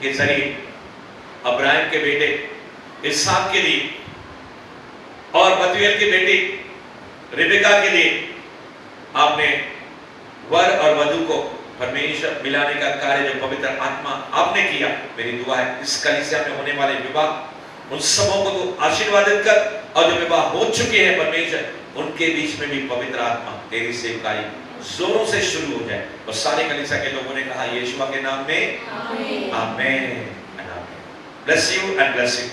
के जरिए अब्राहम के बेटे इसहाक के लिए और बतूएल की बेटी रिबेका के लिए आपने वर और वधु को परमेश्वर मिलाने का कार्य जो पवित्र आत्मा आपने किया, मेरी दुआ है इस कलीसिया में होने वाले विवाह उन सबों को तो आशीर्वादित कर, और जो विवाह हो चुके हैं परमेश्वर उनके बीच में भी पवित्र आत्मा तेरी सेवकाई जोरों से शुरू हो जाए। और सारे कलीसिया के लोगों ने कहा यीशु के नाम में आमीन। आमीन। Bless you and bless you.